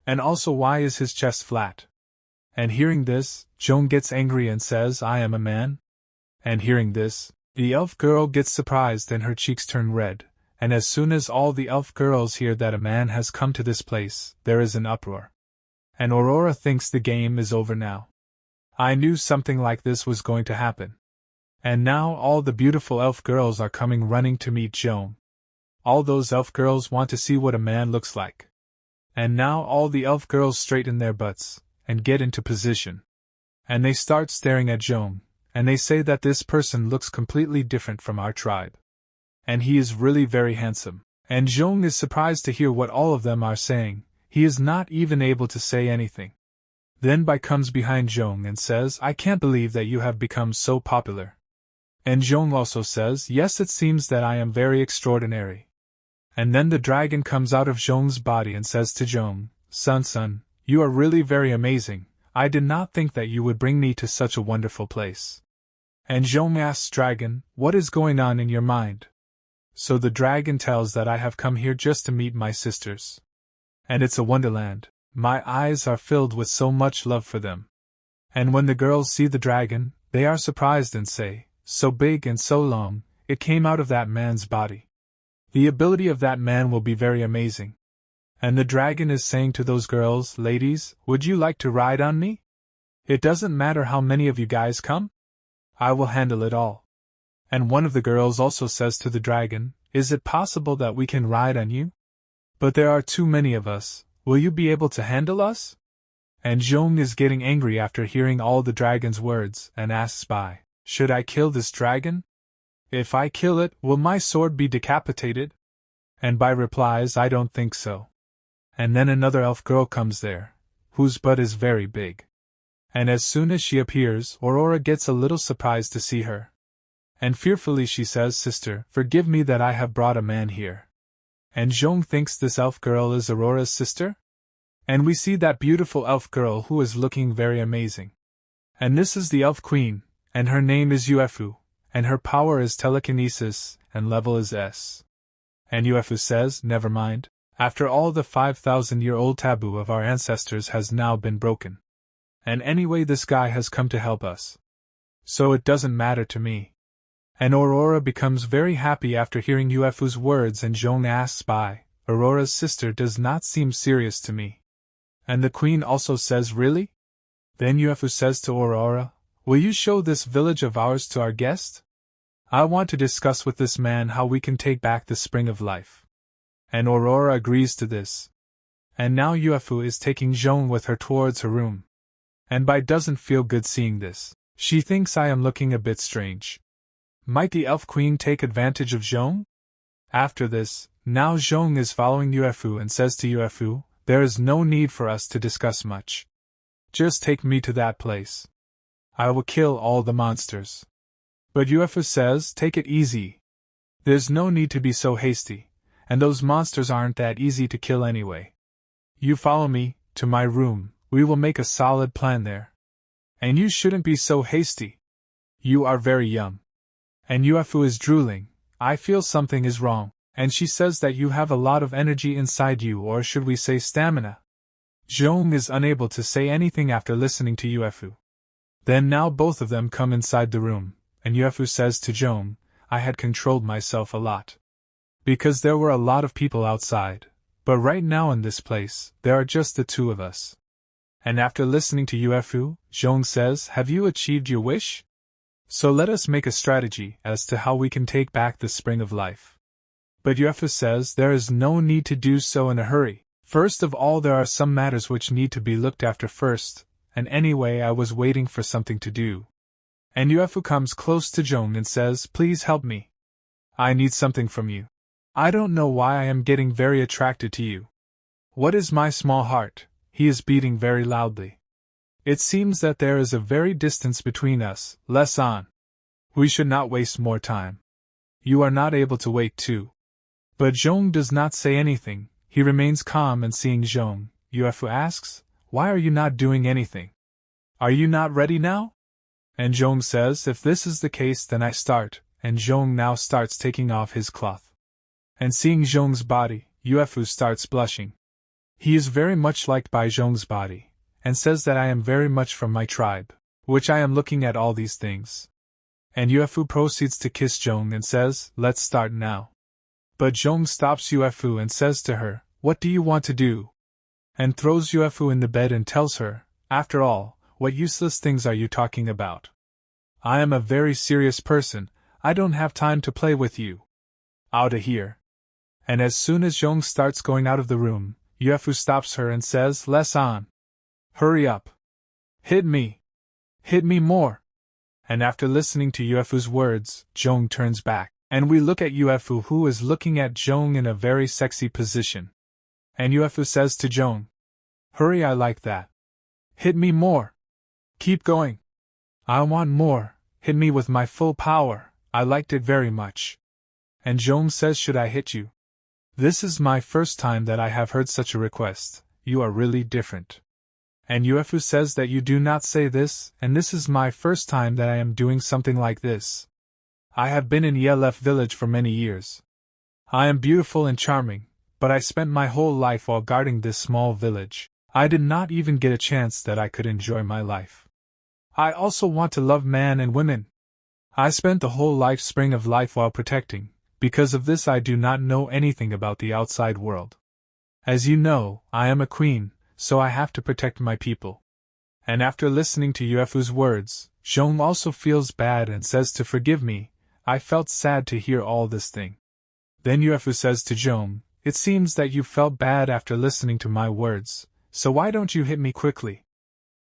And also why is his chest flat? And hearing this, Xuan gets angry and says, I am a man? And hearing this, the elf girl gets surprised and her cheeks turn red, and as soon as all the elf girls hear that a man has come to this place, there is an uproar. And Aurora thinks the game is over now. I knew something like this was going to happen. And now all the beautiful elf girls are coming running to meet Xuan. All those elf girls want to see what a man looks like. And now all the elf girls straighten their butts, and get into position. And they start staring at Xuan, and they say that this person looks completely different from our tribe. And he is really very handsome. And Xuan is surprised to hear what all of them are saying. He is not even able to say anything. Then Bai comes behind Xuan and says, I can't believe that you have become so popular. And Xuan also says, yes, it seems that I am very extraordinary. And then the dragon comes out of Xuan's body and says to Xuan, son, you are really very amazing. I did not think that you would bring me to such a wonderful place. And Xuan asks Dragon, what is going on in your mind? So the dragon tells that I have come here just to meet my sisters. And it's a wonderland. My eyes are filled with so much love for them. And when the girls see the dragon, they are surprised and say, so big and so long, it came out of that man's body. The ability of that man will be very amazing. And the dragon is saying to those girls, ladies, would you like to ride on me? It doesn't matter how many of you guys come. I will handle it all. And one of the girls also says to the dragon, is it possible that we can ride on you? But there are too many of us, will you be able to handle us? And Xuan is getting angry after hearing all the dragon's words, and asks Bai, should I kill this dragon? If I kill it, will my sword be decapitated? And Bai replies, I don't think so. And then another elf girl comes there, whose butt is very big. And as soon as she appears, Aurora gets a little surprised to see her. And fearfully she says, sister, forgive me that I have brought a man here. And Xuan thinks this elf girl is Aurora's sister? And we see that beautiful elf girl who is looking very amazing. And this is the elf queen, and her name is Uefu, and her power is telekinesis, and level is S. And Uefu says, never mind, after all the 5,000-year-old taboo of our ancestors has now been broken. And anyway this guy has come to help us. So it doesn't matter to me. And Aurora becomes very happy after hearing Uefu's words and Xuan asks Bai, Aurora's sister does not seem serious to me. And the queen also says, really? Then Uefu says to Aurora, will you show this village of ours to our guest? I want to discuss with this man how we can take back the spring of life. And Aurora agrees to this. And now Uefu is taking Xuan with her towards her room. And Bai doesn't feel good seeing this. She thinks I am looking a bit strange. Might the elf queen take advantage of Xuan? After this, now Xuan is following Uefu and says to Uefu, there is no need for us to discuss much. Just take me to that place. I will kill all the monsters. But Uefu says, take it easy. There's no need to be so hasty, and those monsters aren't that easy to kill anyway. You follow me, to my room, we will make a solid plan there. And you shouldn't be so hasty. You are very young. And Uefu is drooling, I feel something is wrong, and she says that you have a lot of energy inside you, or should we say stamina. Xuan is unable to say anything after listening to Uefu. Then now both of them come inside the room, and Uefu says to Xuan, I had controlled myself a lot. Because there were a lot of people outside, but right now in this place, there are just the two of us. And after listening to Uefu, Xuan says, have you achieved your wish? So let us make a strategy as to how we can take back the spring of life. But Uefu says there is no need to do so in a hurry. First of all, there are some matters which need to be looked after first, and anyway I was waiting for something to do. And Uefu comes close to Xuan and says, please help me. I need something from you. I don't know why I am getting very attracted to you. What is my small heart? He is beating very loudly. It seems that there is a very distance between us, less on. We should not waste more time. You are not able to wait too. But Xuan does not say anything, he remains calm and seeing Xuan, Uefu asks, why are you not doing anything? Are you not ready now? And Zhong says if this is the case then I start, and Zhong now starts taking off his cloth. And seeing Zhong's body, Yuefu starts blushing. He is very much liked by Zhong's body, and says that I am very much from my tribe, which I am looking at all these things. And Yuefu proceeds to kiss Zhong and says, let's start now. But Zhong stops Yuefu and says to her, what do you want to do? And throws Yuefu in the bed and tells her, after all, what useless things are you talking about? I am a very serious person, I don't have time to play with you. Out of here. And as soon as Zhong starts going out of the room, Yuefu stops her and says, less on. Hurry up. Hit me. Hit me more. And after listening to Yuefu's words, Zhong turns back, and we look at Yuefu who is looking at Zhong in a very sexy position. And Yuefu says to Zhong, hurry, I like that. Hit me more. Keep going. I want more, hit me with my full power, I liked it very much. And Zhong says, should I hit you? This is my first time that I have heard such a request, you are really different. And Yuefu says that you do not say this, and this is my first time that I am doing something like this. I have been in Yelef village for many years. I am beautiful and charming, but I spent my whole life while guarding this small village. I did not even get a chance that I could enjoy my life. I also want to love man and women. I spent the whole life spring of life while protecting. Because of this I do not know anything about the outside world. As you know, I am a queen, so I have to protect my people. And after listening to Yuefu's words, Zhong also feels bad and says to forgive me, I felt sad to hear all this thing. Then Yuefu says to Zhong, it seems that you felt bad after listening to my words, so why don't you hit me quickly?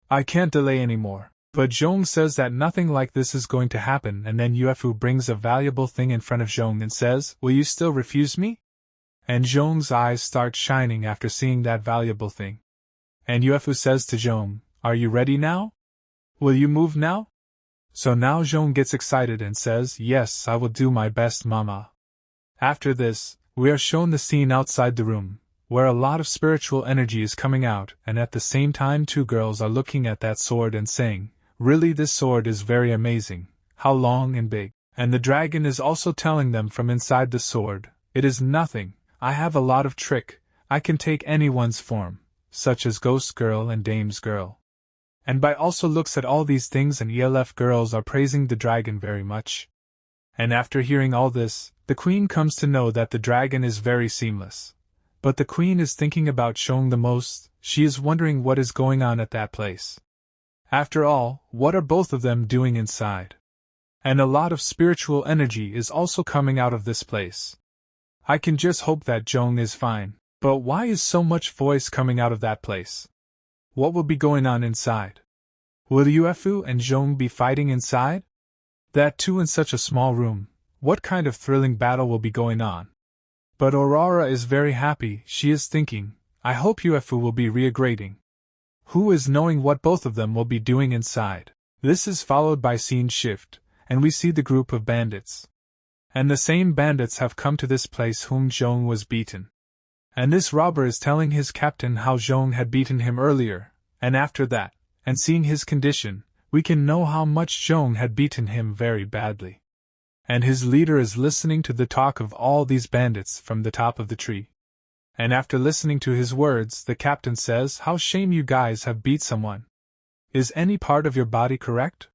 I can't delay anymore. But Zhong says that nothing like this is going to happen, and then Yuefu brings a valuable thing in front of Zhong and says, will you still refuse me? And Zhong's eyes start shining after seeing that valuable thing. And Yuefu says to Zhong, are you ready now? Will you move now? So now Zhong gets excited and says, yes, I will do my best, mama. After this, we are shown the scene outside the room, where a lot of spiritual energy is coming out, and at the same time two girls are looking at that sword and saying, really this sword is very amazing, how long and big. And the dragon is also telling them from inside the sword, it is nothing, I have a lot of trick, I can take anyone's form, such as ghost girl and dame's girl. And Bai also looks at all these things and ELF girls are praising the dragon very much. And after hearing all this, the queen comes to know that the dragon is very seamless. But the queen is thinking about showing the most, she is wondering what is going on at that place. After all, what are both of them doing inside? And a lot of spiritual energy is also coming out of this place. I can just hope that Zhong is fine, but why is so much voice coming out of that place? What will be going on inside? Will Yuefu and Zhong be fighting inside? That too in such a small room, what kind of thrilling battle will be going on? But Aurora is very happy, she is thinking, I hope Yuefu will be reagrading. Who is knowing what both of them will be doing inside? This is followed by scene shift, and we see the group of bandits. And the same bandits have come to this place whom Zhong was beaten. And this robber is telling his captain how Zhong had beaten him earlier, and after that, and seeing his condition, we can know how much Zhong had beaten him very badly. And his leader is listening to the talk of all these bandits from the top of the tree. And after listening to his words, the captain says, how shame you guys have beat someone. Is any part of your body correct?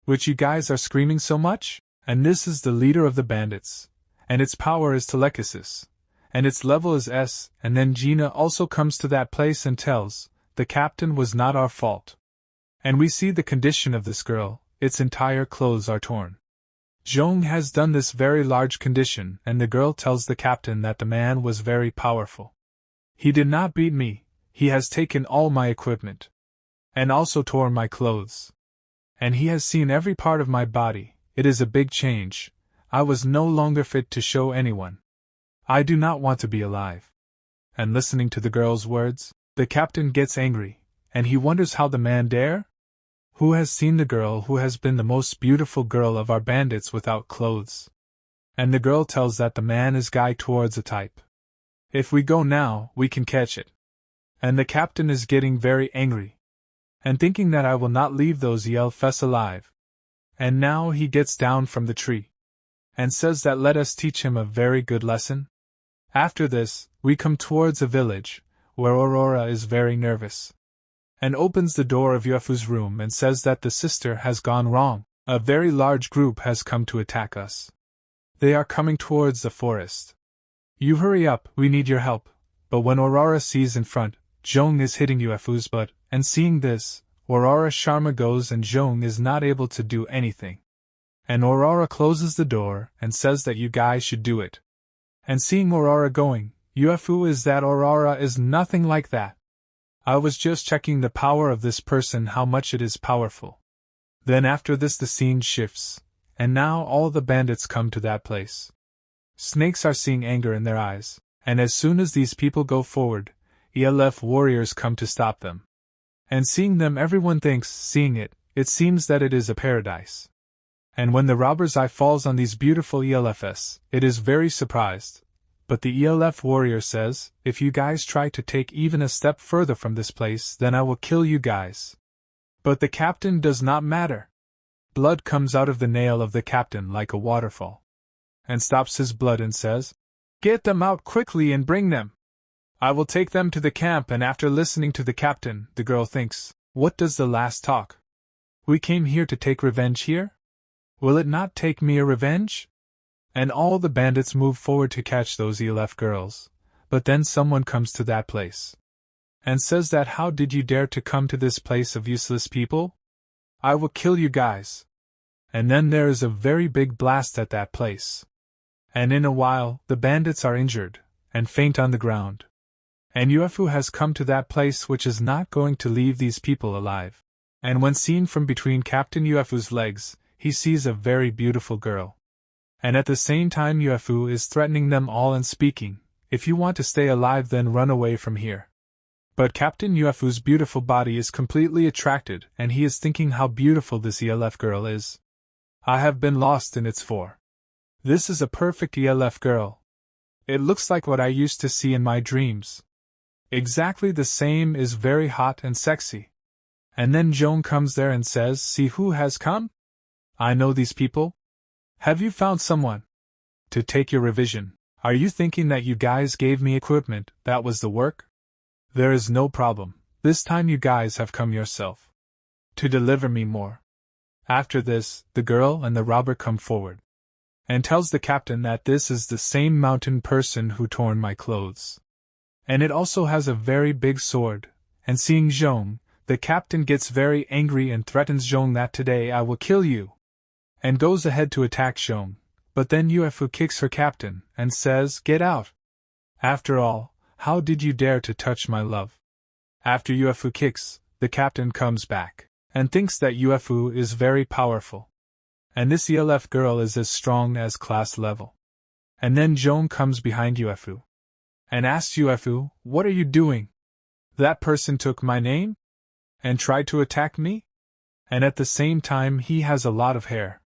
Which you guys are screaming so much? And this is the leader of the bandits. And its power is telekinesis. And its level is S, and then Gina also comes to that place and tells, the captain was not our fault. And we see the condition of this girl, its entire clothes are torn. Zhong has done this very large condition, and the girl tells the captain that the man was very powerful. He did not beat me, he has taken all my equipment. And also tore my clothes. And he has seen every part of my body, it is a big change, I was no longer fit to show anyone. I do not want to be alive. And listening to the girl's words, the captain gets angry, and he wonders how the man dare? Who has seen the girl who has been the most beautiful girl of our bandits without clothes? And the girl tells that the man is guy towards a type. If we go now, we can catch it. And the captain is getting very angry. And thinking that I will not leave those Yelfes alive, And now he gets down from the tree and says that let us teach him a very good lesson. After this, we come towards a village, where Aurora is very nervous, and opens the door of Yuefu's room and says that the sister has gone wrong. A very large group has come to attack us. They are coming towards the forest. You hurry up, we need your help. But when Aurora sees in front, Zhong is hitting Yuefu's butt, and seeing this, Aurora Sharma goes and Zhong is not able to do anything. And Aurora closes the door and says that you guys should do it. And seeing Aurora going, Yuefu is that Aurora is nothing like that. I was just checking the power of this person, how much it is powerful. Then after this the scene shifts, and now all the bandits come to that place. Snakes are seeing anger in their eyes, and as soon as these people go forward, ELF warriors come to stop them. And seeing them everyone thinks, seeing it, it seems that it is a paradise. And when the robber's eye falls on these beautiful ELFs, it is very surprised. But the ELF warrior says, if you guys try to take even a step further from this place, then I will kill you guys. But the captain does not matter. Blood comes out of the nail of the captain like a waterfall, and stops his blood and says, get them out quickly and bring them. I will take them to the camp. And after listening to the captain, the girl thinks, what does the last talk? We came here to take revenge here? Will it not take me a revenge? And all the bandits move forward to catch those ELF girls, but then someone comes to that place and says that how did you dare to come to this place of useless people? I will kill you guys. And then there is a very big blast at that place. And in a while, the bandits are injured and faint on the ground. And Yuefu has come to that place which is not going to leave these people alive. And when seen from between Captain Yuefu's legs, he sees a very beautiful girl. And at the same time Yuefu is threatening them all and speaking, if you want to stay alive then run away from here. But Captain Yuefu's beautiful body is completely attracted and he is thinking how beautiful this ELF girl is. I have been lost in its for. This is a perfect ELF girl. It looks like what I used to see in my dreams. Exactly the same, is very hot and sexy. And then Joan comes there and says, see who has come? I know these people. Have you found someone to take your revision? Are you thinking that you guys gave me equipment, that was the work? There is no problem, this time you guys have come yourself to deliver me more. After this, the girl and the robber come forward and tells the captain that this is the same mountain person who torn my clothes. And it also has a very big sword, and seeing Zhong, the captain gets very angry and threatens Zhong that today I will kill you, and goes ahead to attack Zhong, but then Yuefu kicks her captain and says, get out. After all, how did you dare to touch my love? After Yuefu kicks, the captain comes back and thinks that Yuefu is very powerful. And this ELF girl is as strong as class level. And then Zhong comes behind Yuefu and asks Yuefu, what are you doing? That person took my name and tried to attack me? And at the same time he has a lot of hair.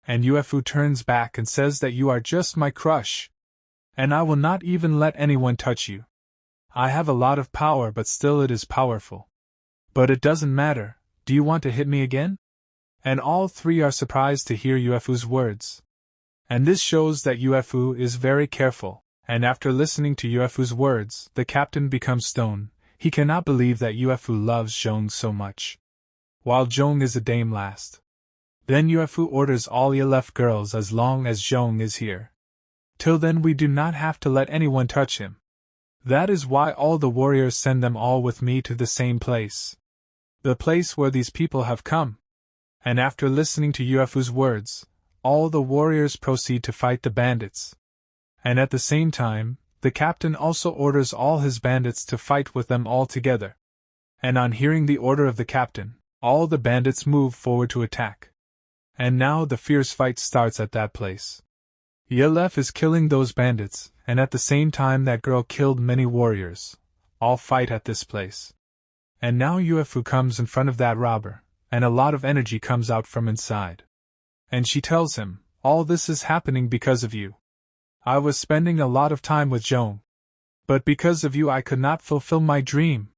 And Yuefu turns back and says that you are just my crush. And I will not even let anyone touch you. I have a lot of power but still it is powerful. But it doesn't matter, do you want to hit me again? And all three are surprised to hear Yuefu's words. And this shows that Yuefu is very careful, and after listening to Yuefu's words, the captain becomes stone. He cannot believe that Yuefu loves Zhong so much, while Zhong is a dame last. Then Yuefu orders all ELF girls as long as Zhong is here. Till then we do not have to let anyone touch him. That is why all the warriors send them all with me to the same place. The place where these people have come. And after listening to Yuefu's words, all the warriors proceed to fight the bandits. And at the same time, the captain also orders all his bandits to fight with them all together. And on hearing the order of the captain, all the bandits move forward to attack. And now the fierce fight starts at that place. Yelef is killing those bandits, and at the same time that girl killed many warriors. All fight at this place. And now Yuefu comes in front of that robber, and a lot of energy comes out from inside. And she tells him, all this is happening because of you. I was spending a lot of time with Zhong. But because of you I could not fulfill my dream.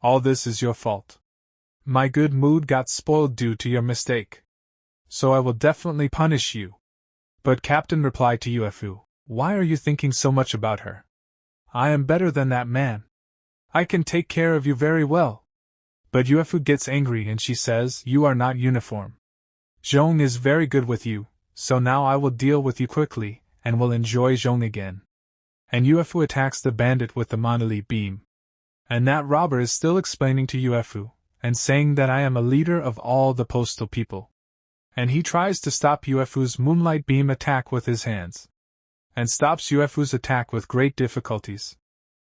All this is your fault. My good mood got spoiled due to your mistake. so I will definitely punish you. But Captain replied to Yuefu, why are you thinking so much about her? I am better than that man. I can take care of you very well. But Yuefu gets angry and she says, you are not uniform. Zhong is very good with you, so now I will deal with you quickly, and will enjoy Zhong again. And Yuefu attacks the bandit with the monolith beam. And that robber is still explaining to Yuefu, and saying that I am a leader of all the postal people. And he tries to stop Yuefu's moonlight beam attack with his hands. And stops Yuefu's attack with great difficulties.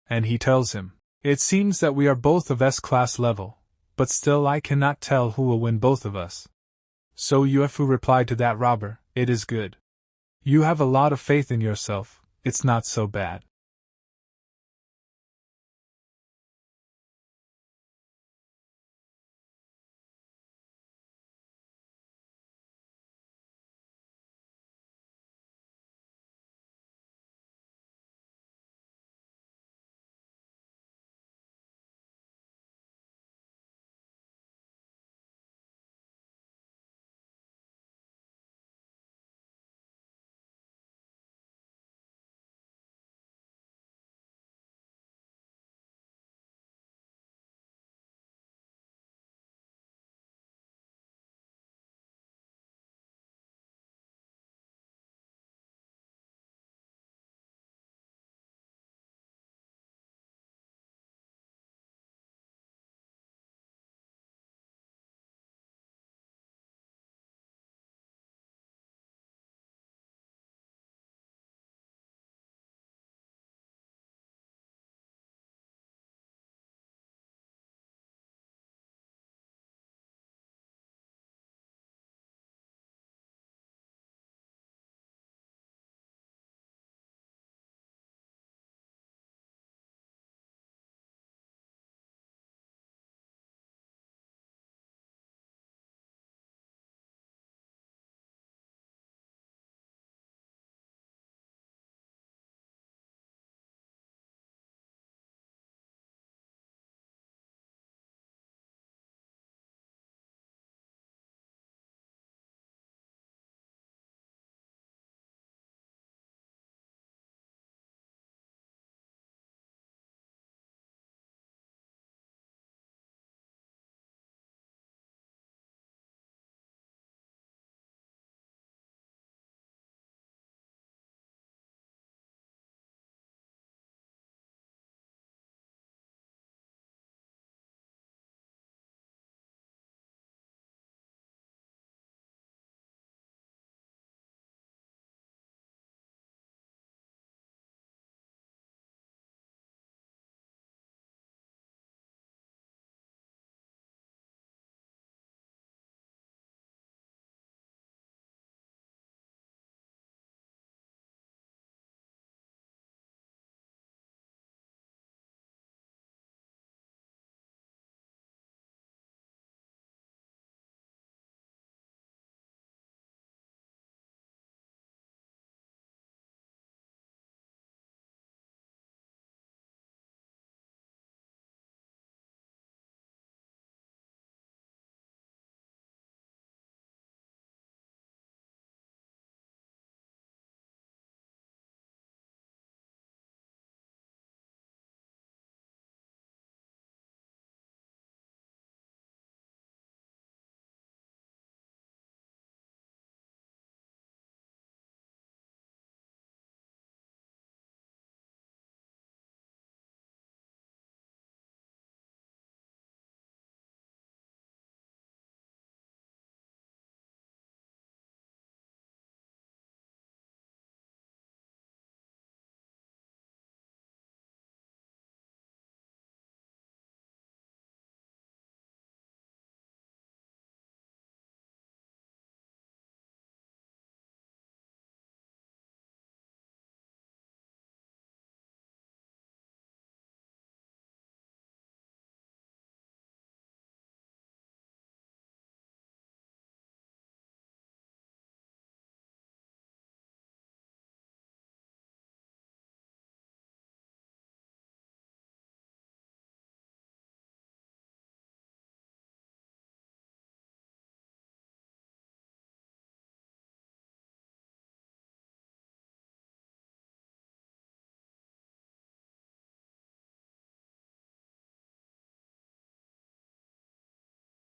And he tells him, it seems that we are both of S-class level, but still I cannot tell who will win both of us. So Yuefu replied to that robber, it is good. You have a lot of faith in yourself, it's not so bad.